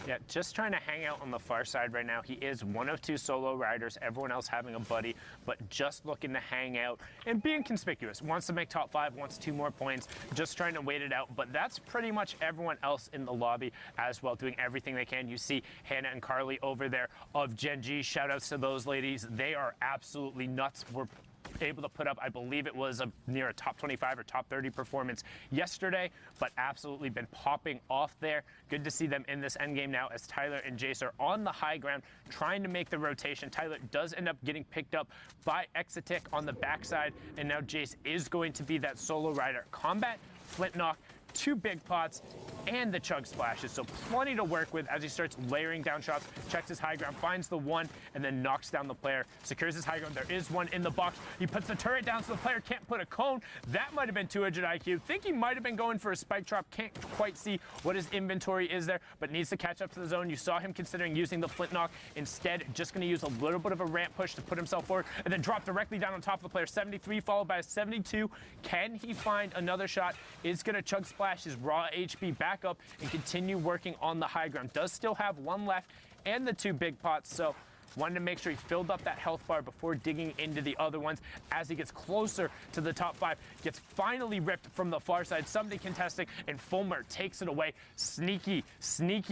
Yeah, just trying to hang out on the far side right now. He is one of 2 solo riders, everyone else having a buddy, but just looking to hang out and being conspicuous. Wants to make top 5, wants 2 more points, just trying to wait it out. But that's pretty much everyone else in the lobby as well, doing everything they can. You see Hannah and Carly over there of Gen G. Shout outs to those ladies. They are absolutely nuts. We're able to put up, I believe it was near a top 25 or top 30 performance yesterday, but absolutely been popping off there. Good to see them in this endgame now as Tyler and Jace are on the high ground trying to make the rotation. Tyler does end up getting picked up by Exotic on the backside, and now Jace is going to be that solo rider. Combat, Flint Knock, 2 big pots, and the chug splashes, so plenty to work with as he starts layering down shots, checks his high ground, finds the 1, and then knocks down the player, secures his high ground. There is 1 in the box. He puts the turret down so the player can't put a cone. That might have been 200 IQ. Think he might have been going for a spike drop. Can't quite see what his inventory is there, but needs to catch up to the zone. You saw him considering using the Flint Knock. Instead, just going to use a little bit of a ramp push to put himself forward, and then drop directly down on top of the player. 73 followed by a 72. Can he find another shot? Is going to chug splash his raw HP back up and continue working on the high ground. Does still have 1 left and the 2 big pots, so wanted to make sure he filled up that health bar before digging into the other ones. As he gets closer to the top 5, gets finally ripped from the far side. Somebody contesting, and Fulmer takes it away. Sneaky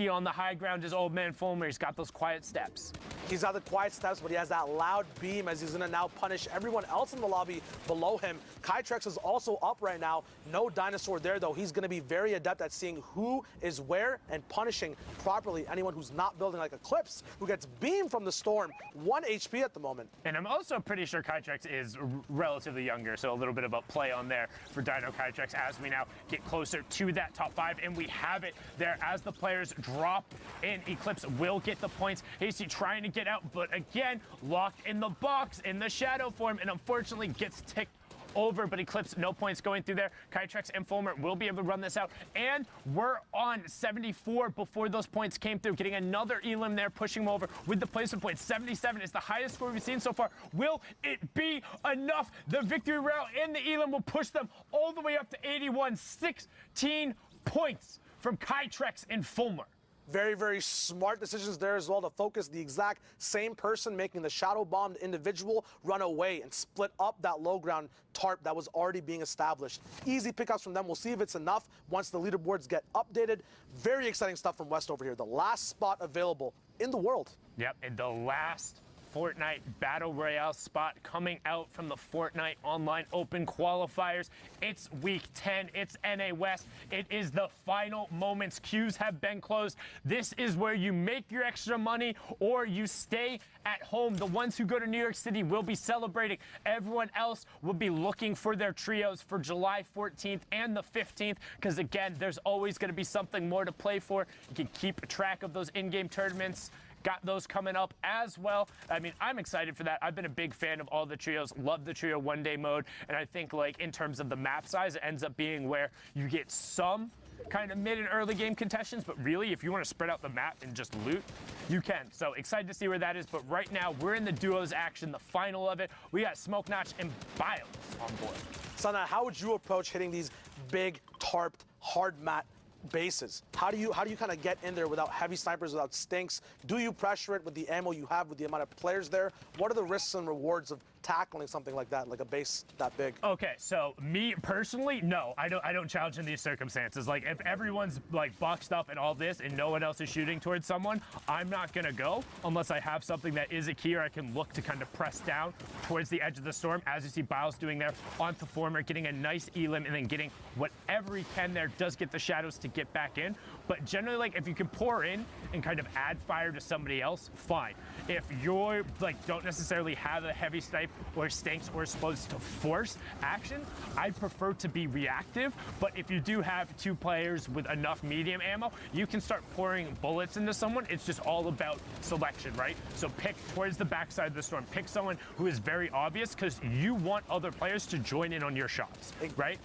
on the high ground is old man Fulmer. He's got those quiet steps. He's got the quiet steps, but he has that loud beam as he's going to now punish everyone else in the lobby below him. Kytrex is also up right now. No dinosaur there, though. He's going to be very adept at seeing who is where and punishing properly anyone who's not building like Eclipse, who gets beamed from the storm. 1 HP at the moment. And I'm also pretty sure Kytrex is relatively younger, so a little bit of a play on there for Dino Kytrex as we now get closer to that top 5, and we have it there as the players drop in. Eclipse will get the points. Hasty trying to get out, but again, locked in the box in the shadow form, and unfortunately gets ticked over, but Eclipse, no points going through there. Kytrex and Fulmer will be able to run this out, and we're on 74 before those points came through, getting another elim there, pushing him over with the placement point. 77 is the highest score we've seen so far. Will it be enough? The victory route and the elim will push them all the way up to 81. 16 points from Kytrex and Fulmer. Very, very smart decisions there as well to focus the exact same person making the shadow bombed individual run away and split up that low ground tarp that was already being established. Easy pickups from them. We'll see if it's enough once the leaderboards get updated. Very exciting stuff from West over here. The last spot available in the world. Yep, and the last Fortnite Battle Royale spot coming out from the Fortnite Online Open qualifiers. It's week 10, it's NA West. It is the final moments. Queues have been closed. This is where you make your extra money or you stay at home. The ones who go to New York City will be celebrating. Everyone else will be looking for their trios for July 14th and the 15th, because again, there's always going to be something more to play for. You can keep track of those in-game tournaments. Got those coming up as well. I mean, I'm excited for that. I've been a big fan of all the trios. Love the trio one-day mode. And I think, like, in terms of the map size, it ends up being where you get some kind of mid and early game contestants, but really, if you want to spread out the map and just loot, you can. So excited to see where that is. But right now, we're in the duos action, the final of it. We got Smoke Notch and Biles on board. Sana, how would you approach hitting these big, tarped, hard mat bases? How do you kind of get in there without heavy snipers, without stinks? Do you pressure it with the ammo you have, with the amount of players there? What are the risks and rewards of tackling something like that, like a base that big? Okay, so me personally, no, I don't challenge in these circumstances. Like, if everyone's like boxed up and all this and no one else is shooting towards someone, I'm not gonna go unless I have something that is a key or I can look to kind of press down towards the edge of the storm, as you see Biles doing there on Performer, getting a nice elim and then getting whatever he can there. Does get the shadows to get back in, but generally, like, if you can pour in and kind of add fire to somebody else, fine. If you're like don't necessarily have a heavy snipe or stinks or supposed to force action, I prefer to be reactive. But if you do have two players with enough medium ammo, you can start pouring bullets into someone. It's just all about selection, right? So pick towards the backside of the storm. Pick someone who is very obvious, because you want other players to join in on your shots, right?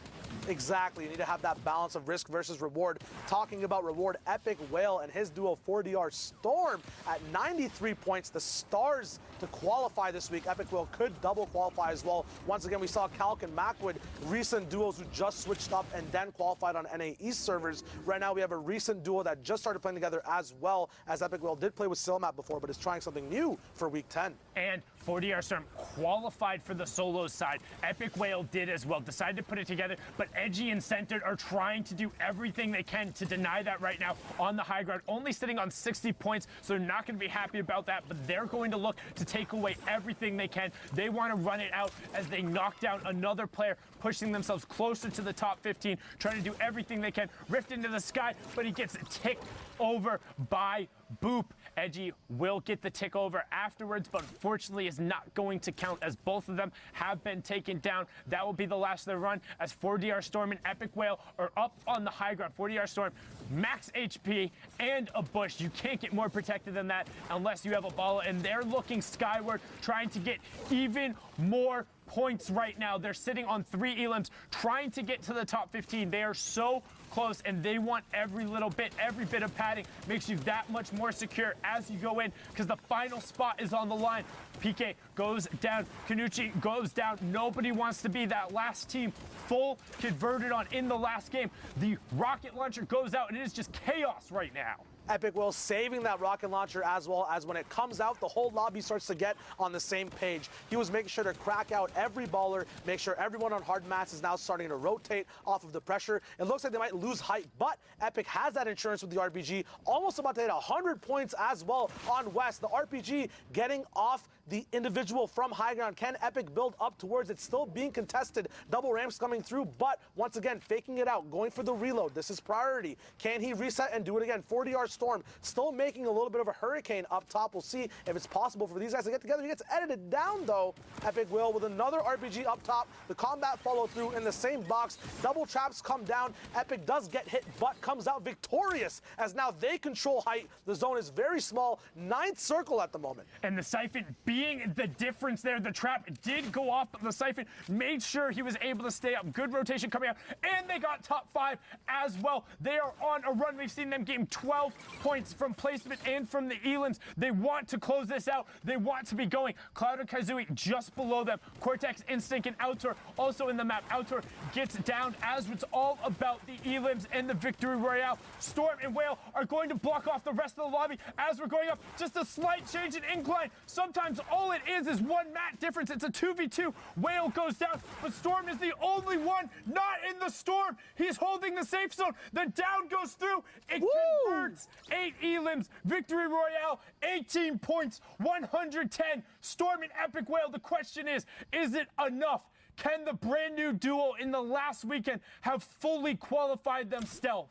Exactly. You need to have that balance of risk versus reward. Talking about reward, Epic Whale and his duo 4DR Storm at 93 points. The stars to qualify this week. Epic Whale could double qualify as well. Once again, we saw Calc and Macwood, recent duos who just switched up and then qualified on NA East servers. Right now, we have a recent duo that just started playing together as well, as Epic Whale did play with Silmat before, but is trying something new for week 10. And 4DR Storm qualified for the solos side. Epic Whale did as well, decided to put it together, but Edgy and Centered are trying to do everything they can to deny that right now on the high ground, only sitting on 60 points, so they're not going to be happy about that, but they're going to look to take away everything they can. They want to run it out as they knock down another player, pushing themselves closer to the top 15, trying to do everything they can. Rift into the sky, but he gets ticked over by Boop. Edgy will get the tick over afterwards, but unfortunately is not going to count as both of them have been taken down. That will be the last of their run as 4DR Storm and Epic Whale are up on the high ground. 4DR Storm, max HP and a bush. You can't get more protected than that unless you have a ball, and they're looking skyward, trying to get even more points right now. They're sitting on 3 elims, trying to get to the top 15. They are so close, and they want every little bit, every bit of padding makes you that much more secure as you go in, because the final spot is on the line. PK goes down, Kanuchi goes down. Nobody wants to be that last team full converted on in the last game. The rocket launcher goes out, and it is just chaos right now. Epic Whale saving that rocket launcher, as well as when it comes out, the whole lobby starts to get on the same page. He was making sure to crack out every baller, make sure everyone on hard mats is now starting to rotate off of the pressure. It looks like they might lose height, but Epic has that insurance with the RPG, almost about to hit 100 points as well on West. The RPG getting off the individual from high ground. Can Epic build up towards it? Still being contested. Double ramps coming through, but once again, faking it out, going for the reload. This is priority. Can he reset and do it again? 4DR Storm still making a little bit of a hurricane up top. We'll see if it's possible for these guys to get together. He gets edited down, though. Epic Will with another RPG up top. The combat follow through in the same box. Double traps come down. Epic does get hit, but comes out victorious as now they control height. The zone is very small. 9th circle at the moment. And the Siphon being the difference there. The trap did go off, but the Siphon made sure he was able to stay up. Good rotation coming out, and they got top 5 as well. They are on a run. We've seen them gain 12 points from placement and from the elims. They want to close this out. They want to be going. Cloud and Kaizui just below them. Cortex, Instinct, and Outor also in the map. Outor gets down as it's all about the elims and the victory royale. Storm and Whale are going to block off the rest of the lobby as we're going up. Just a slight change in incline. Sometimes all it is one mat difference. It's a 2v2. Whale goes down, but Storm is the only one not in the storm. He's holding the safe zone. The down goes through. It converts. 8 elims. Victory royale. 18 points. 110. Storm and Epic Whale. The question is it enough? Can the brand new duo in the last weekend have fully qualified themselves?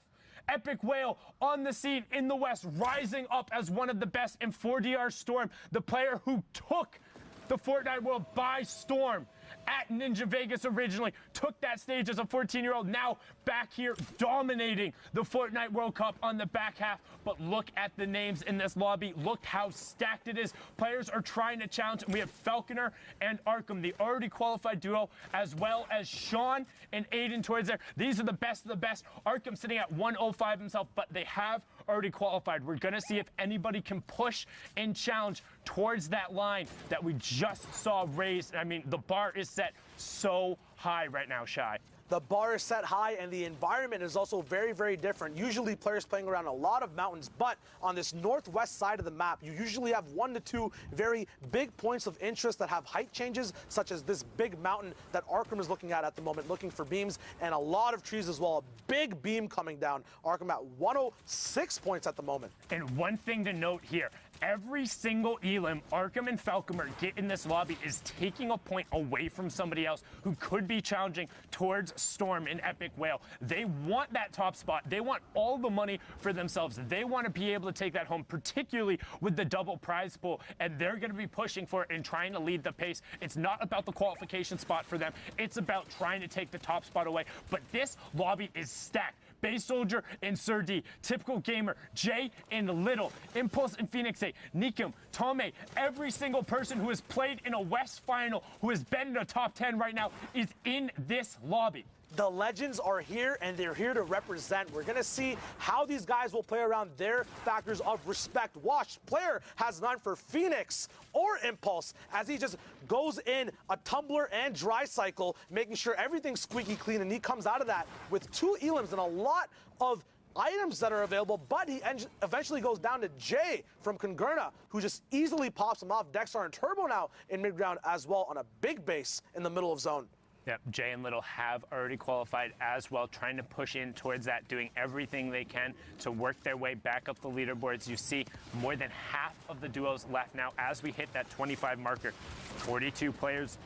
Epic Whale on the scene in the West, rising up as one of the best in 4DR Storm, the player who took the Fortnite world by storm at Ninja Vegas originally, took that stage as a 14-year-old, now back here dominating the Fortnite World Cup on the back half. But look at the names in this lobby. Look how stacked it is. Players are trying to challenge. We have Falconer and Arkham, the already qualified duo, as well as Sean and Aiden towards there. These are the best of the best. Arkham sitting at 105 himself, but they have already qualified. We're going to see if anybody can push and challenge towards that line that we just saw raised. I mean, the bar is set so high right now, Shai. The bar is set high, and the environment is also very, very different. Usually players playing around a lot of mountains, but on this northwest side of the map, you usually have 1 to 2 very big points of interest that have height changes, such as this big mountain that Arkham is looking at the moment, looking for beams, and a lot of trees as well. A big beam coming down. Arkham at 106 points at the moment. And one thing to note here, every single elim Arkham and Falconer get in this lobby is taking a point away from somebody else who could be challenging towards Storm and Epic Whale. They want that top spot. They want all the money for themselves. They want to be able to take that home, particularly with the double prize pool, and they're going to be pushing for it and trying to lead the pace. It's not about the qualification spot for them. It's about trying to take the top spot away. But this lobby is stacked. Base Soldier and Sir D, Typical Gamer, Jay and Little, Impulse and Phoenix 8, Nikum, Tome, every single person who has played in a West final, who has been in a top 10 right now, is in this lobby. The legends are here, and they're here to represent. We're going to see how these guys will play around their factors of respect. Watch, player has none for Phoenix or Impulse as he just goes in a tumbler and dry cycle, making sure everything's squeaky clean, and he comes out of that with 2 elims and a lot of items that are available, but he eventually goes down to Jay from Congerna, who just easily pops him off. Dexar and Turbo now in mid-ground as well on a big base in the middle of zone. Yep, Jay and Little have already qualified as well, trying to push in towards that, doing everything they can to work their way back up the leaderboards. You see more than half of the duos left now as we hit that 25 marker. 42 players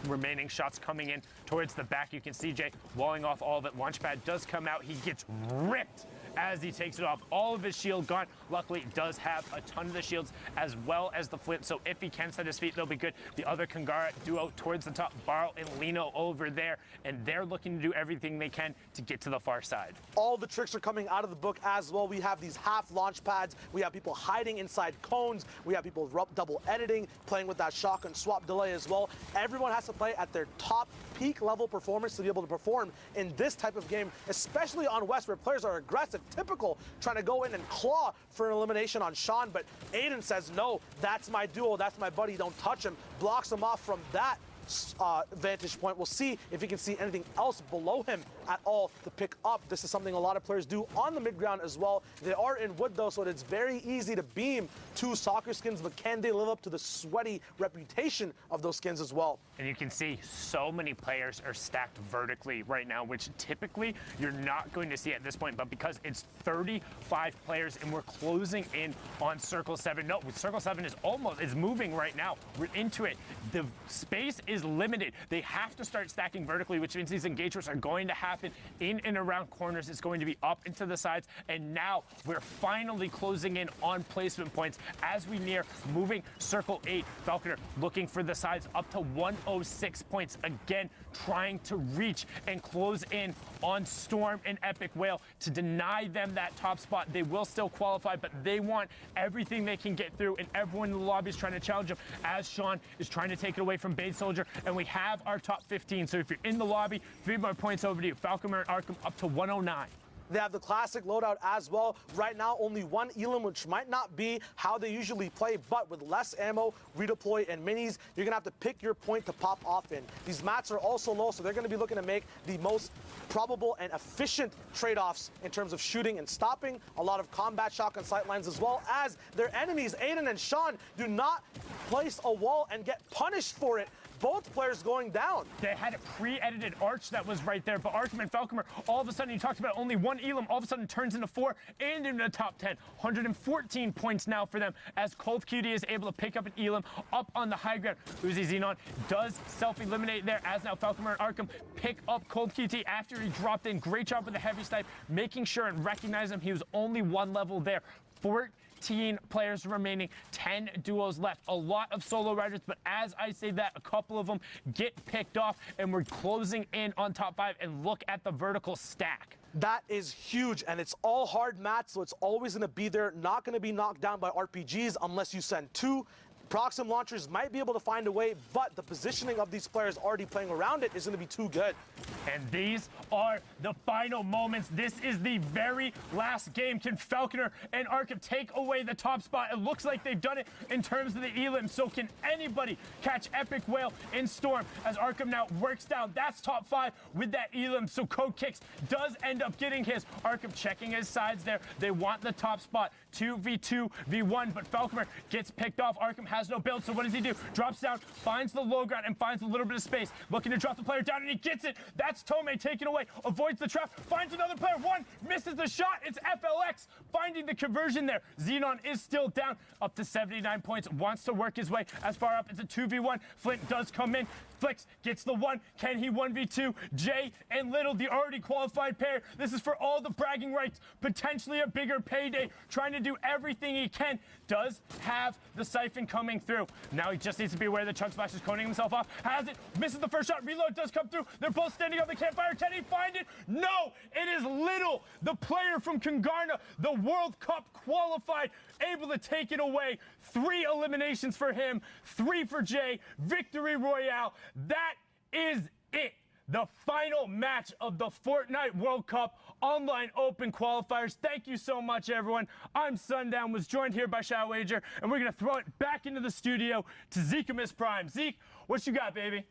remaining, shots coming in towards the back. You can see Jay walling off all of it. Launchpad does come out. He gets ripped as he takes it off. All of his shield gone. Luckily, it does have a ton of the shields as well as the flint, so if he can set his feet, they'll be good. The other Kangara duo towards the top, Barl and Lino over there, and they're looking to do everything they can to get to the far side. All the tricks are coming out of the book as well. We have these half launch pads. We have people hiding inside cones. We have people double editing, playing with that shotgun swap delay as well. Everyone has to play at their top peak level performance to be able to perform in this type of game, especially on West where players are aggressive, typical, trying to go in and claw for an elimination on Sean, but Aiden says, no, that's my duo, that's my buddy, don't touch him, blocks him off from that vantage point. We'll see if he can see anything else below him at all to pick up. This is something a lot of players do on the mid ground as well. They are in wood though, so it's very easy to beam 2 soccer skins, but can they live up to the sweaty reputation of those skins as well? And you can see so many players are stacked vertically right now, which typically you're not going to see at this point, but because it's 35 players and we're closing in on Circle 7. No, Circle 7 is moving right now. We're into it. The space is limited. They have to start stacking vertically, which means these engagements are going to happen in and around corners. It's going to be up into the sides, and now we're finally closing in on placement points as we near moving Circle 8. Falconer looking for the sides up to 106 points, again trying to reach and close in on Storm and Epic Whale to deny them that top spot. They will still qualify, but they want everything they can get through, and everyone in the lobby is trying to challenge them as Sean is trying to take it away from Bait Soldier, and we have our top 15. So if you're in the lobby, 3 more points over to you. Falconer and Arkham up to 109. They have the classic loadout as well. Right now, only 1 Elam, which might not be how they usually play, but with less ammo, redeploy, and minis, you're going to have to pick your point to pop off in. These mats are also low, so they're going to be looking to make the most probable and efficient trade-offs in terms of shooting and stopping. A lot of combat shotgun sightlines as well as their enemies, Aiden and Sean, do not place a wall and get punished for it. Both players going down. They had a pre-edited arch that was right there, but Arkham and Falconer, all of a sudden, you talked about only 1 Elam, all of a sudden turns into 4 and into the top 10. 114 points now for them as Cold Cutie is able to pick up an Elam up on the high ground. Uzi Xenon does self-eliminate there as now Falconer and Arkham pick up Cold Cutie after he dropped in. Great job with the heavy snipe, making sure and recognize him. He was only 1 level there. 14 players remaining, 10 duos left. A lot of solo riders, but as I say that, a couple of them get picked off, and we're closing in on top 5, and look at the vertical stack. That is huge, and it's all hard mats, so it's always going to be there. Not going to be knocked down by RPGs unless you send 2. Proxim launchers might be able to find a way, but the positioning of these players already playing around it is going to be too good. And these are the final moments. This is the very last game. Can Falconer and Arkham take away the top spot? It looks like they've done it in terms of the Elim. So can anybody catch Epic Whale in Storm as Arkham now works down? That's top 5 with that Elim. So Code Kicks does end up getting his. Arkham checking his sides there. They want the top spot. 2v2, v1, but Falconer gets picked off. Arkham has no build, so what does he do? Drops down, finds the low ground, and finds a little bit of space. Looking to drop the player down, and he gets it. That's Tomei taken away, avoids the trap, finds another player. 1, misses the shot. It's FLX finding the conversion there. Xenon is still down, up to 79 points, wants to work his way as far up. It's a 2v1. Flint does come in. Flix gets the 1. Can he 1v2? Jay and Little, the already qualified pair. This is for all the bragging rights. Potentially a bigger payday. Trying to do everything he can. Does have the siphon coming through. Now he just needs to be aware that Chunk Splash is coning himself off. Has it. Misses the first shot. Reload does come through. They're both standing on the campfire. Can he find it? No! It is Little, the player from Congarna, the World Cup qualified, able to take it away. 3 eliminations for him. 3 for Jay. Victory Royale. That is it. the final match of the Fortnite World Cup Online Open qualifiers. Thank you so much, everyone. I'm Sundown, was joined here by Shy Wager, and we're going to throw it back into the studio to Zeke and Miss Prime. Zeke, what you got, baby?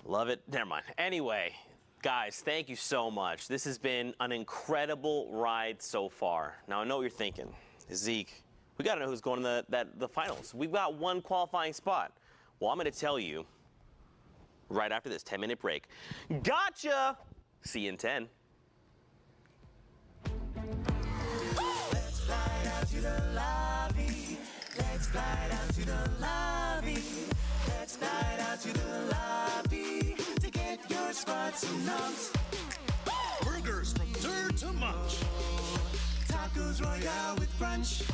Love it. Never mind. Anyway, guys, thank you so much. This has been an incredible ride so far. Now, I know what you're thinking. Zeke, we got to know who's going to the finals. We've got one qualifying spot. Well, I'm going to tell you right after this 10-minute break. Gotcha! See you in 10. Let's fly out to the lobby. Let's fly out to the lobby. Let's fly out to the lobby to get your spots and nums. Burgers from dirt to munch. Tacos Royale with brunch.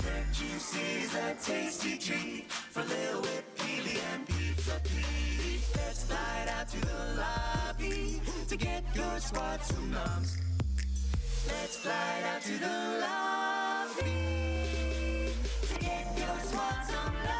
Red juices, a tasty treat for Lil Whip, Peely, and Pizza Pete. Let's fly out to the lobby to get your spots and nums. Let's fly out to the lobby to get your spots and nums.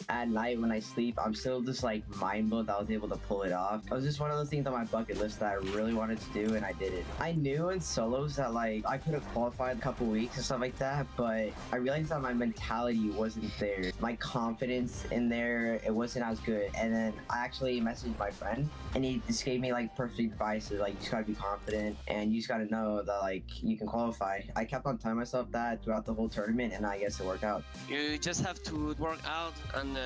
At night when I sleep, I'm still just like mind blown that I was able to pull it off. It was just one of those things on my bucket list that I really wanted to do, and I did it. I knew in solos that like I could have qualified a couple weeks and stuff like that, but I realized that my mentality wasn't there. My confidence in there, it wasn't as good. And then I actually messaged my friend, and he just gave me like perfect advice. Like, you just gotta be confident, and you just gotta know that like you can qualify. I kept on telling myself that throughout the whole tournament, and I guess it worked out. You just have to work hard and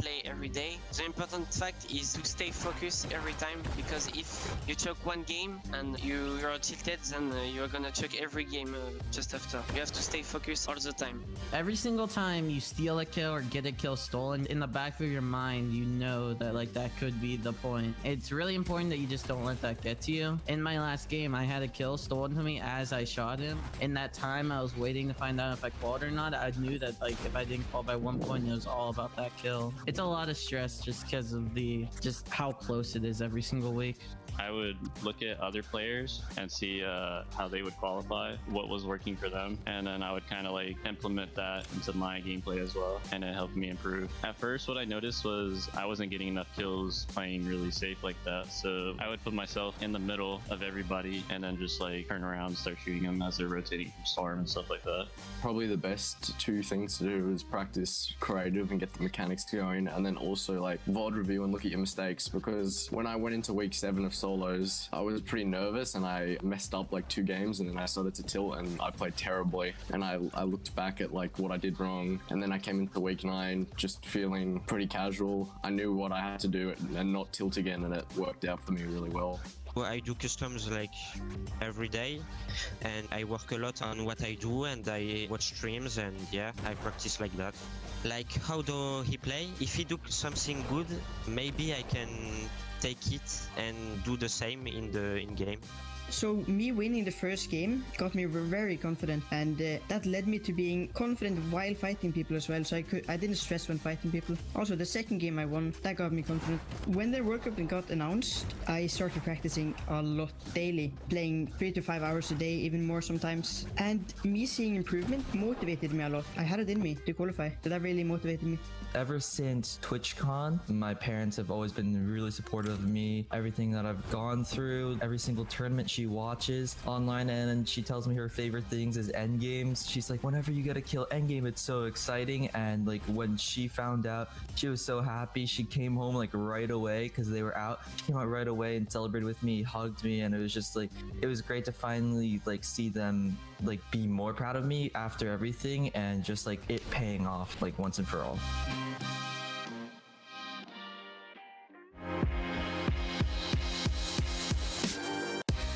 play every day. The important fact is to stay focused every time, because if you choke one game and you're tilted, then you're gonna choke every game just after. You have to stay focused all the time. Every single time you steal a kill or get a kill stolen, in the back of your mind you know that like that could be the point. It's really important that you just don't let that get to you. In my last game, I had a kill stolen to me as I shot him. In that time, I was waiting to find out if I qualified or not. I knew that like if I didn't qualify by 1 point, it was all about that kill. It's a lot of stress just because of just how close it is every single week. I would look at other players and see how they would qualify, what was working for them, and then I would kind of like implement that into my gameplay as well, and it helped me improve. At first, what I noticed was I wasn't getting enough kills playing really safe like that, so I would put myself in the middle of everybody and then just like turn around and start shooting them as they're rotating from storm and stuff like that. Probably the best two things to do is practice creative and get the mechanics going, and then also like VOD review and look at your mistakes, because when I went into week 7 of solos, I was pretty nervous and I messed up like 2 games, and then I started to tilt and I played terribly, and I looked back at like what I did wrong, and then I came into week 9 just feeling pretty casual. I knew what I had to do and not tilt again, and it worked out for me really well. Well, I do customs like every day, and I work a lot on what I do, and I watch streams, and yeah, I practice like that. Like, how do he play? If he do something good, maybe I can take it and do the same in game. So me winning the first game got me very confident, and that led me to being confident while fighting people as well, so I didn't stress when fighting people. Also, the second game I won, that got me confident. When the World Cup got announced, I started practicing a lot daily, playing 3 to 5 hours a day, even more sometimes. And me seeing improvement motivated me a lot. I had it in me to qualify, so that really motivated me. Ever since TwitchCon, my parents have always been really supportive of me. Everything that I've gone through, every single tournament she watches online, and she tells me her favorite things is endgames. She's like, whenever you get a kill endgame, it's so exciting. And like when she found out, she was so happy. She came home like right away because they were out. She came out right away and celebrated with me, hugged me, and it was just like, it was great to finally like see them like be more proud of me after everything, and just like it paying off like once and for all.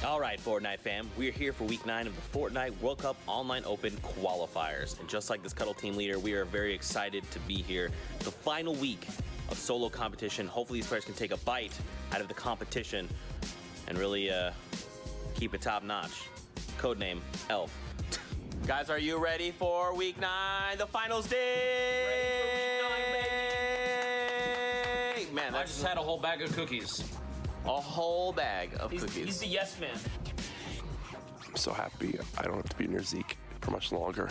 All right, Fortnite fam, we're here for week 9 of the Fortnite World Cup Online Open qualifiers. And just like this Cuddle team leader, we are very excited to be here. The final week of solo competition. Hopefully these players can take a bite out of the competition and really keep it top notch. Codename Elf. Guys, are you ready for week 9, the finals day? Man, I just had a whole bag of cookies. A whole bag of cookies. He's the yes man. I'm so happy I don't have to be near Zeke for much longer.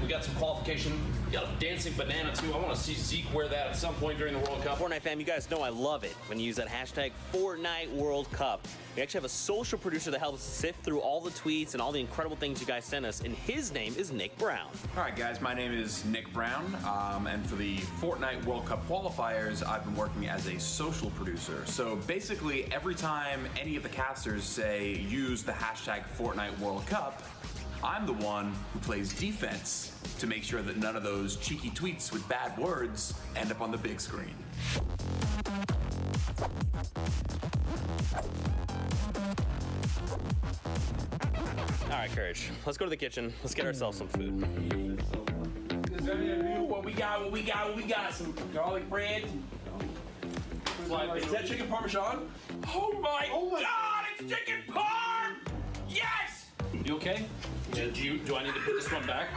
We got some qualification. We got a dancing banana too. I want to see Zeke wear that at some point during the World Cup. Fortnite fam, you guys know I love it when you use that hashtag Fortnite World Cup. We actually have a social producer that helps sift through all the tweets and all the incredible things you guys send us, and his name is Nick Brown. All right, guys, my name is Nick Brown, and for the Fortnite World Cup qualifiers, I've been working as a social producer. So basically, every time any of the casters say use the hashtag Fortnite World Cup, I'm the one who plays defense to make sure that none of those cheeky tweets with bad words end up on the big screen. All right, Courage, let's go to the kitchen. Let's get ourselves some food. What we got? Some garlic bread. Is that chicken parmesan? Oh my God, it's chicken parm! Yes! You okay? Do I need to put this one back?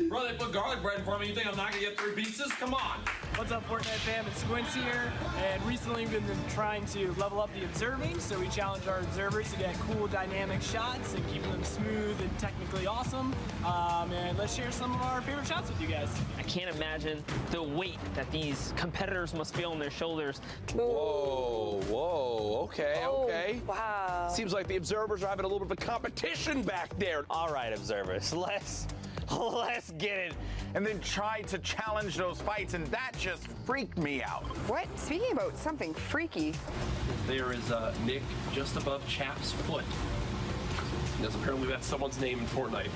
Bro, they put garlic bread in front of me. You think I'm not gonna get 3 pieces? Come on. What's up, Fortnite fam? It's Squints here, and recently we've been trying to level up the observing, so we challenge our observers to get cool dynamic shots and keep them smooth and technically awesome. And let's share some of our favorite shots with you guys. I can't imagine the weight that these competitors must feel on their shoulders. Whoa, okay. Wow. Seems like the observers are having a little bit of a competition back there. All right, observers, let's get it. And then tried to challenge those fights, and that just freaked me out. What? Speaking about something freaky. There is Nick just above Chap's foot. Because apparently that's someone's name in Fortnite.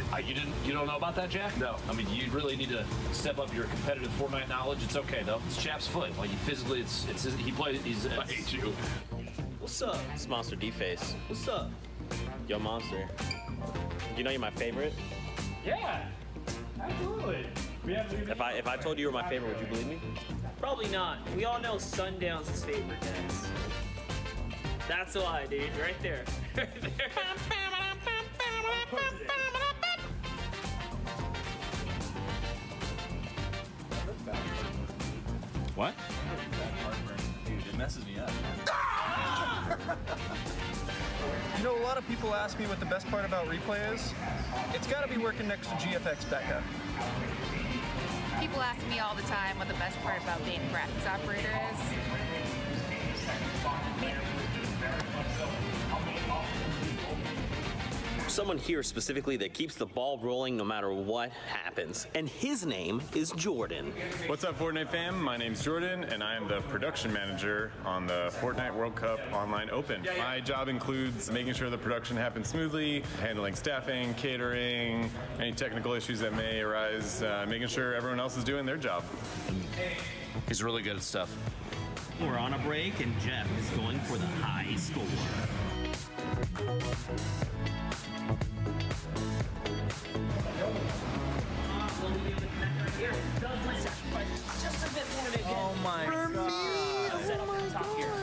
You don't know about that, Jack? No. I mean, you really need to step up your competitive Fortnite knowledge. It's okay though. It's Chap's foot. Like physically, he plays. I hate you. What's up? It's Monster D-Face. What's up? Yo, Monster. You know you're my favorite? Yeah, absolutely. If I told you were my favorite, would you believe me? Probably not. We all know Sundown's his favorite dance. That's why, dude. Right there. What? Dude, it messes me up. You know, a lot of people ask me what the best part about replay is. It's got to be working next to GFX Becca. People ask me all the time what the best part about being a graphics operator is. Someone here specifically that keeps the ball rolling no matter what happens. And his name is Jordan. What's up, Fortnite fam? My name's Jordan, and I am the production manager on the Fortnite World Cup Online Open. My job includes making sure the production happens smoothly, handling staffing, catering, any technical issues that may arise, making sure everyone else is doing their job. He's really good at stuff. We're on a break, and Jeff is going for the high score. Oh my God.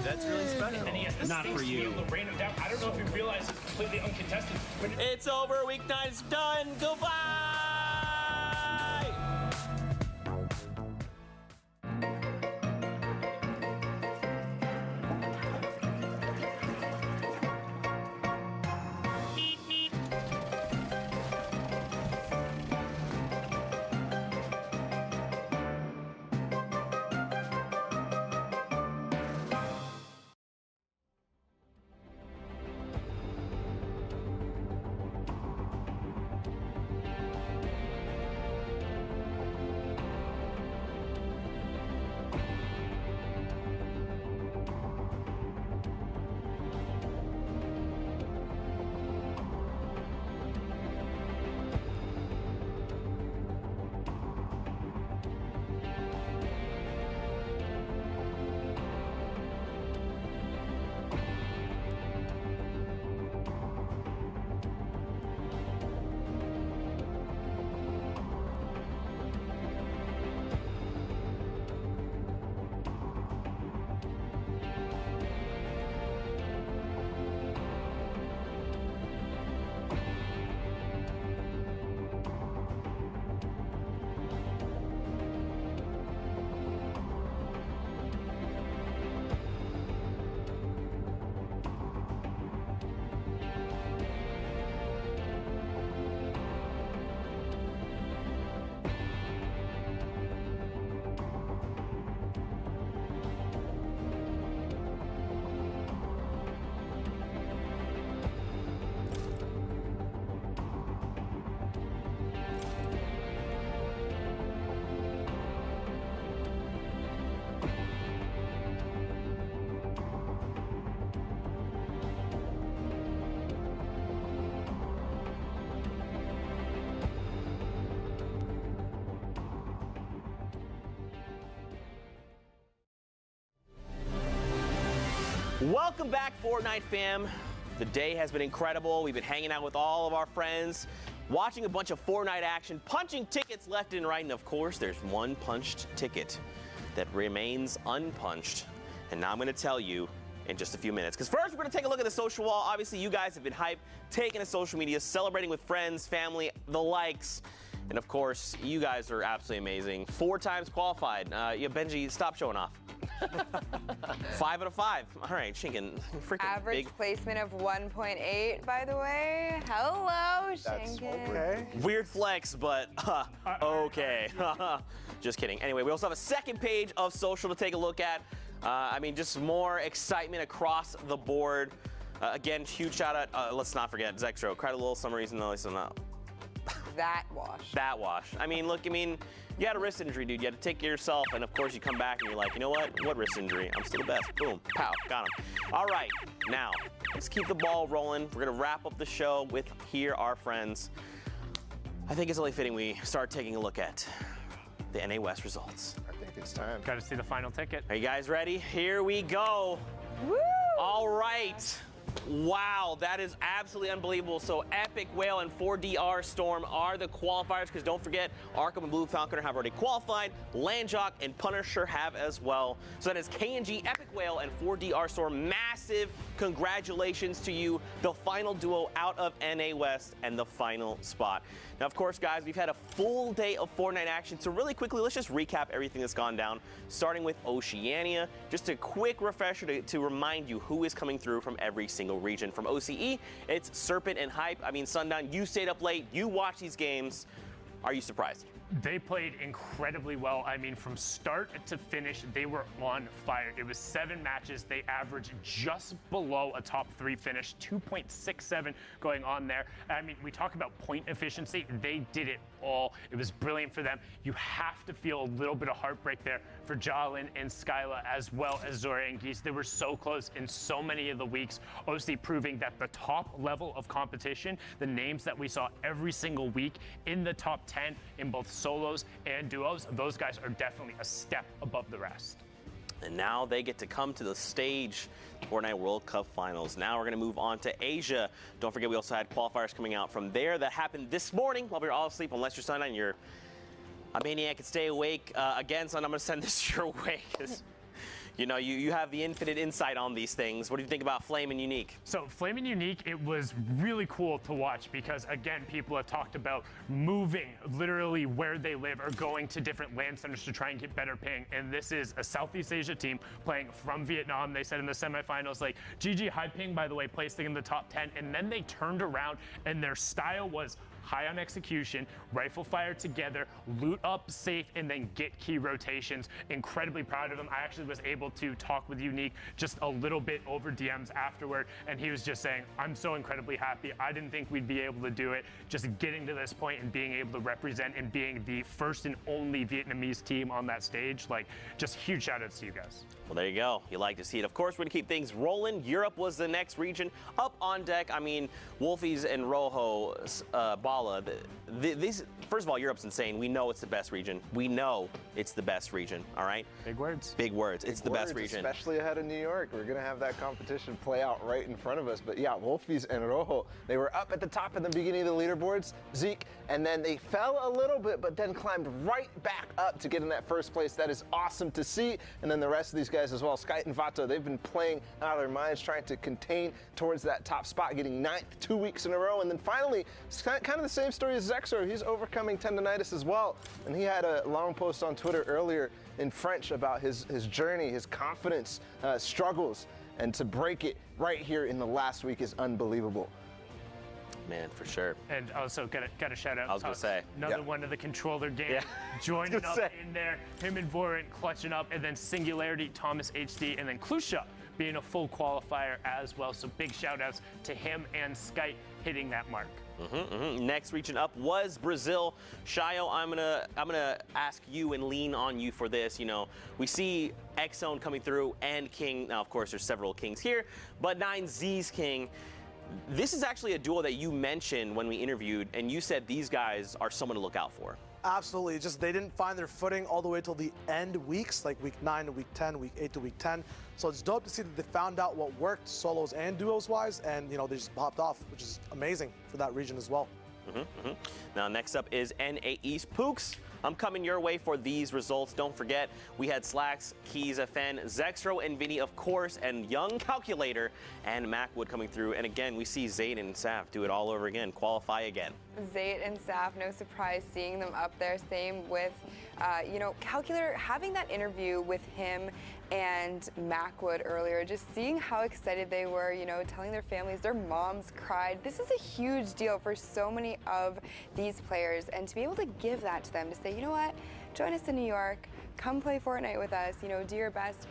That's really special. And he has this Not for you. to rain him down. I don't know if he realizes it's completely uncontested. But It's over. Week 9's done. Goodbye. Welcome back, Fortnite fam. The day has been incredible. We've been hanging out with all of our friends, watching a bunch of Fortnite action, punching tickets left and right, and of course, there's one punched ticket that remains unpunched. And now I'm going to tell you in just a few minutes. Because first, we're going to take a look at the social wall. Obviously, you guys have been hyped, taking to social media, celebrating with friends, family, the likes. And of course, you guys are absolutely amazing. 4 times qualified. Yeah, Benji, stop showing off. 5 out of 5. All right, Shinken, freaking Average big. placement of 1.8, by the way. Hello, Shinken. Okay. Weird flex, but okay. Just kidding. Anyway, we also have a second page of social to take a look at. I mean, just more excitement across the board. Again, huge shout out. Let's not forget Zextro. Cried a little some reason though. So no. That wash. That wash. I mean, look, you had a wrist injury, dude. You had to take care of yourself, and of course you come back and you're like, you know what? What wrist injury? I'm still the best. Boom. Pow. Got him. All right. Now, let's keep the ball rolling. We're going to wrap up the show with Here Are Friends. I think it's only fitting we start taking a look at the NA West results. I think it's time. Got to see the final ticket. Are you guys ready? Here we go. Woo! All right. Wow, that is absolutely unbelievable. So Epic Whale and 4DR Storm are the qualifiers, because don't forget, Arkham and Blue Falconer have already qualified. Landjock and Punisher have as well. So that is KNG, Epic Whale, and 4DR Storm. Massive congratulations to you, the final duo out of NA West and the final spot. Now, of course, guys, we've had a full day of Fortnite action. So really quickly, let's just recap everything that's gone down, starting with Oceania. Just a quick refresher to remind you who is coming through from every single region. From OCE, it's Serpent and Hype. I mean, Sundown, you stayed up late, you watched these games. Are you surprised? They played incredibly well. I mean, from start to finish, they were on fire. It was 7 matches. They averaged just below a top 3 finish, 2.67 going on there. I mean, we talk about point efficiency. They did it all. It was brilliant for them. You have to feel a little bit of heartbreak there for Jalen and Skyla, as well as Zora and Geese. They were so close in so many of the weeks. OC proving that the top level of competition, the names that we saw every single week in the top 10 in both solos and duos, those guys are definitely a step above the rest. And now they get to come to the stage, Fortnite World Cup Finals. Now we're going to move on to Asia. Don't forget, we also had qualifiers coming out from there that happened this morning while we were all asleep, unless you're Sundown, you're a maniac and stay awake. Again, son, I'm going to send this your way, because you know, you have the infinite insight on these things. What do you think about Flame and Unique? So Flame and Unique, it was really cool to watch because, again, people have talked about moving literally where they live or going to different land centers to try and get better ping. And this is a Southeast Asia team playing from Vietnam. They said in the semifinals, like, GG High Ping, by the way, placing in the top 10. And then they turned around and their style was high on execution, rifle fire together, loot up safe, and then get key rotations. Incredibly proud of him. I actually was able to talk with Unique just a little bit over DMs afterward, and he was just saying, I'm so incredibly happy. I didn't think we'd be able to do it. Just getting to this point and being able to represent and being the first and only Vietnamese team on that stage, like, just huge shout outs to you guys. Well, there you go. You like to see it. Of course, we're going to keep things rolling. Europe was the next region up on deck. I mean, Wolfies and Rojo, Bala, these, first of all, Europe's insane. We know it's the best region. We know it's the best region, all right? Big words. Big words. It's the best region. Especially ahead of New York. We're going to have that competition play out right in front of us. But yeah, Wolfies and Rojo, they were up at the top in the beginning of the leaderboards, Zeke, and then they fell a little bit, but then climbed right back up to get in that first place. That is awesome to see. And then the rest of these guys as well, Sky and Vato, they've been playing out of their minds, trying to contain towards that top spot, getting 9th 2 weeks in a row. And then finally, it's kind of the same story as Zexor. He's overcoming tendonitis as well. And he had a long post on Twitter earlier in French about his journey, his confidence, struggles. And to break it right here in the last week is unbelievable. Man, for sure. And also got a shout out. I was going to say. Another one of the controller game. Yeah. Joining up in there. Him and Vorent clutching up. And then Singularity, Thomas HD, and then Klusha being a full qualifier as well. So big shout outs to him and Skype hitting that mark. Next region up was Brazil. Shayo, I'm gonna ask you and lean on you for this. You know, we see X-Zone coming through and King. Now, of course, there's several Kings here, but 9Z's King. This is actually a duo that you mentioned when we interviewed, and you said these guys are someone to look out for. Absolutely. Just they didn't find their footing all the way till the end weeks, like week 9 to week 10, week 8 to week 10. So it's dope to see that they found out what worked solos and duos wise, and they just popped off, which is amazing for that region as well. Now next up is NA East. Pooks, I'm coming your way for these results. Don't forget, we had Slacks, Keys, FN, Zexro, and Vinny, of course, and Young Calculator and Macwood coming through. And again, we see Zayd and Saf do it all over again, qualify again. Zayd and Saf, no surprise seeing them up there. Same with, Calculator, having that interview with him and Macwood earlier, just seeing how excited they were, telling their families, their moms cried. This is a huge deal for so many of these players, and to be able to give that to them, to say, you know what, join us in New York, come play Fortnite with us, do your best.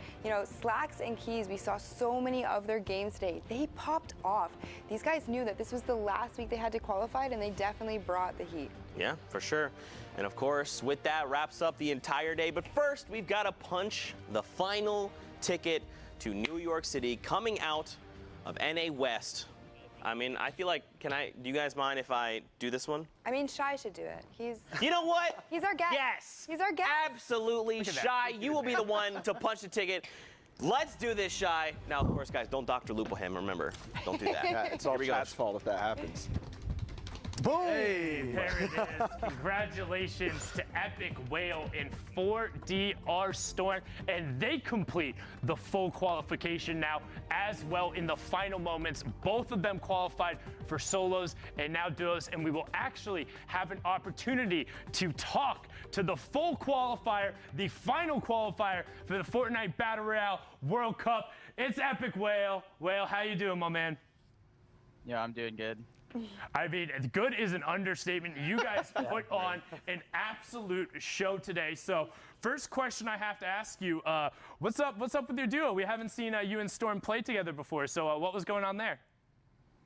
Slacks and Keys, we saw so many of their games today. They popped off. These guys knew that this was the last week they had to qualify, and they definitely brought the heat. Yeah, for sure. And of course, with that wraps up the entire day. But first, we've got to punch the final ticket to New York City coming out of NA West. I mean, I feel like, do you guys mind if I do this one? I mean, Shy should do it. You know what? He's our guest. Yes. He's our guest. Absolutely. Shy, you will be the one to punch the ticket. Let's do this, Shy. Now, of course, guys, don't Dr. Lupo him, remember. Don't do that. Yeah, it's all Chat's fault if that happens. Boom! Hey, there it is. Congratulations to Epic Whale in 4DR Storm, and they complete the full qualification now as well in the final moments. Both of them qualified for solos and now duos, and we will actually have an opportunity to talk to the full qualifier, the final qualifier for the Fortnite Battle Royale World Cup. It's Epic Whale. Whale, how you doing, my man? Yeah, I'm doing good. I mean, good is an understatement. You guys put on an absolute show today. So, first question I have to ask you: what's up with your duo? We haven't seen you and Storm play together before. So, what was going on there?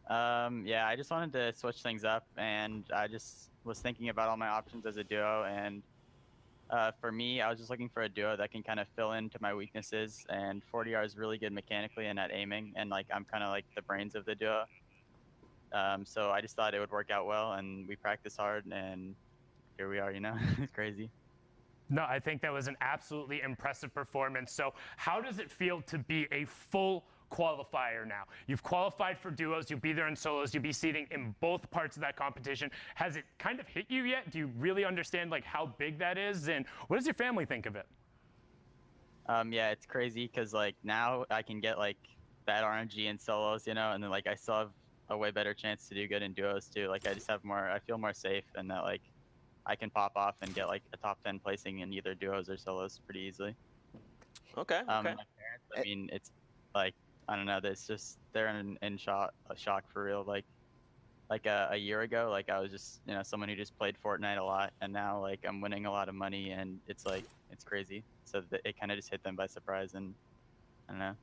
Yeah, I just wanted to switch things up, and I just was thinking about all my options as a duo. And for me, I was just looking for a duo that can kind of fill into my weaknesses. And 4DR is really good mechanically and at aiming, and I'm kind of like the brains of the duo. So I just thought it would work out well, and we practiced hard, and here we are, It's crazy. No, I think that was an absolutely impressive performance. So how does it feel to be a full qualifier now? You've qualified for duos, you'll be there in solos, you'll be seating in both parts of that competition. Has it kind of hit you yet? Do you really understand how big that is, and what does your family think of it? Yeah, it's crazy because now I can get bad RNG in solos, and then I still have a way better chance to do good in duos too. I just have I feel more safe, and that I can pop off and get a top 10 placing in either duos or solos pretty easily. Okay. My parents, I mean, it's I don't know, it's just they're in shock for real. A year ago, I was just someone who just played Fortnite a lot, and now I'm winning a lot of money, and it's it's crazy. So it kind of just hit them by surprise, and I don't know.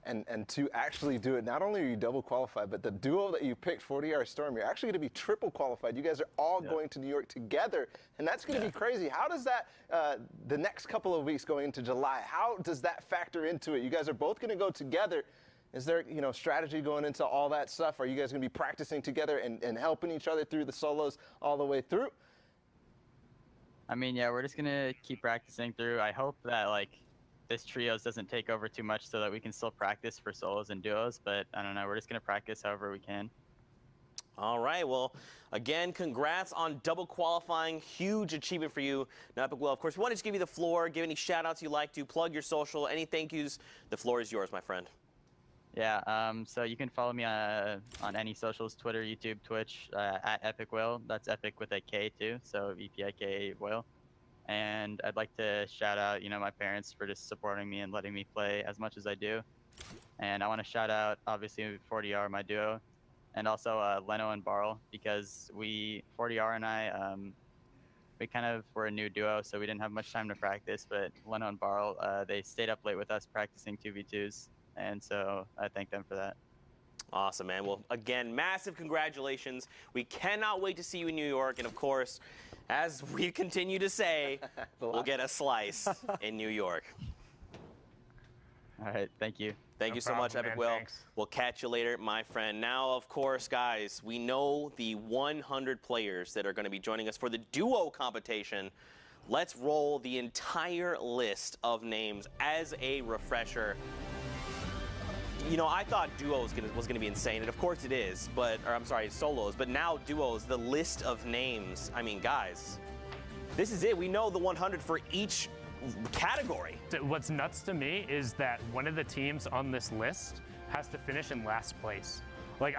And to actually do it, not only are you double qualified, but the duo that you picked, 4DR Storm, you're actually going to be triple qualified. You guys are all going to New York together, and that's going to be crazy. How does that, the next couple of weeks going into July, how does that factor into it? You guys are both going to go together. Is there, strategy going into all that stuff? Are you guys going to be practicing together and helping each other through the solos all the way through? I mean, yeah, we're just going to keep practicing through. I hope that, this trios doesn't take over too much so that we can still practice for solos and duos, but I don't know, we're just going to practice however we can. All right, well, again, congrats on double qualifying. Huge achievement for you. Now, Epic Will, of course, we wanted to give you the floor, give any shout-outs you like to, plug your social, any thank yous. The floor is yours, my friend. Yeah, so you can follow me on any socials, Twitter, YouTube, Twitch, at Epic Whale. That's Epic with a K too, so EPIK Whale. And I'd like to shout out, my parents for just supporting me and letting me play as much as I do. And I want to shout out, obviously, 4DR, my duo, and also Leno and Barl, because 4DR and I, we kind of were a new duo, so we didn't have much time to practice, but Leno and Barl, they stayed up late with us practicing 2v2s, and so I thank them for that. Awesome, man. Well, again, massive congratulations. We cannot wait to see you in New York, and of course, as we continue to say, we'll get a slice in New York. All right, thank you. Thank you so much, Epic Will. We'll catch you later, my friend. Now, of course, guys, we know the 100 players that are going to be joining us for the duo competition. Let's roll the entire list of names as a refresher. You know, I thought duos was gonna be insane, and of course it is, but, or I'm sorry, solos, but now duos, the list of names, I mean, guys, this is it. We know the 100 for each category. What's nuts to me is that one of the teams on this list has to finish in last place. Like,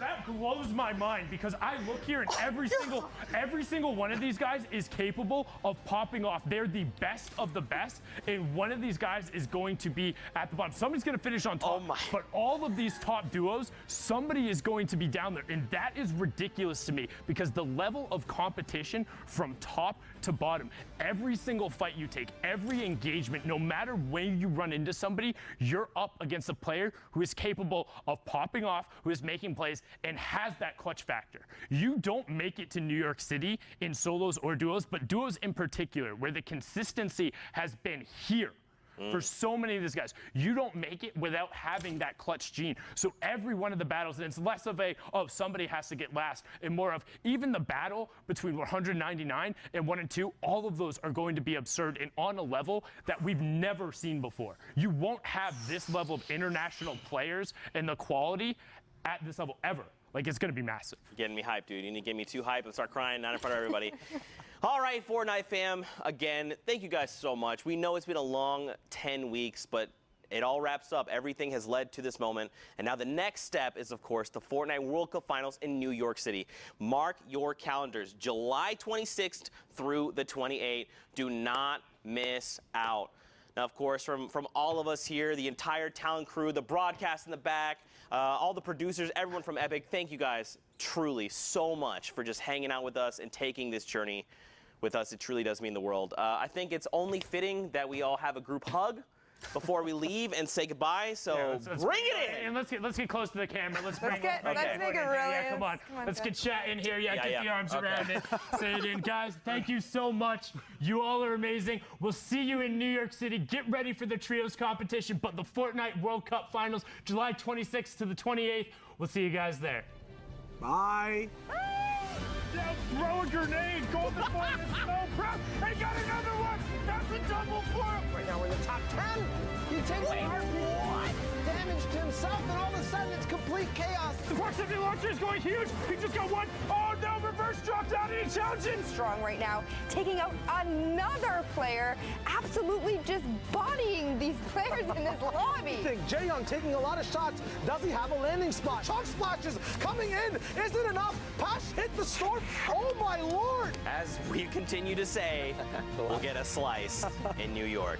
that blows my mind, because I look here and every single one of these guys is capable of popping off. They're the best of the best, and one of these guys is going to be at the bottom. Somebody's going to finish on top, but all of these top duos, somebody is going to be down there, and that is ridiculous to me, because the level of competition from top to bottom, every single fight you take, every engagement, no matter when you run into somebody, you're up against a player who is capable of popping off, who is making plays, and has that clutch factor. You don't make it to New York City in solos or duos, but duos in particular, where the consistency has been here for so many of these guys. You don't make it without having that clutch gene. So every one of the battles, and it's less of a, oh, somebody has to get last, and more of, even the battle between 199 and 1 and 2, all of those are going to be absurd and on a level that we've never seen before. You won't have this level of international players and the quality at this level ever. Like, it's going to be massive. You're getting me hyped, dude. You need to get me too hyped and start crying, not in front of everybody. All right, Fortnite fam, again, thank you guys so much. We know it's been a long 10 weeks, but it all wraps up. Everything has led to this moment. And now the next step is, of course, the Fortnite World Cup Finals in New York City. Mark your calendars, July 26th through the 28th. Do not miss out. Now, of course, from all of us here, the entire talent crew, the broadcast in the back, all the producers, everyone from Epic, thank you guys truly so much for just hanging out with us and taking this journey with us. It truly does mean the world. I think it's only fitting that we all have a group hug before we leave and say goodbye. So let's bring it in. And let's get close to the camera. Let's make it really. Yeah, come on. Let's get chatting here. Get the arms around it. Say it in, guys. Thank you so much. You all are amazing. We'll see you in New York City. Get ready for the trios competition, but the Fortnite World Cup Finals, July 26th to the 28th. We'll see you guys there. Bye. Throw a grenade. Golden Boy is so proud. They got another one. That's a double for him. Right now we're in the top 10. He takes damage to himself, and all of a sudden it's complete chaos. The proximity launcher is going huge. He just got one. Oh no, reverse drop down and he challenges. Strong right now, taking out another player, absolutely just bodying these players in this lobby. I think Jaeyoung taking a lot of shots. Does he have a landing spot? Chunk splashes coming in. Isn't enough. Pash hit the storm. Oh my lord. As we continue to say, we'll get a slice in New York.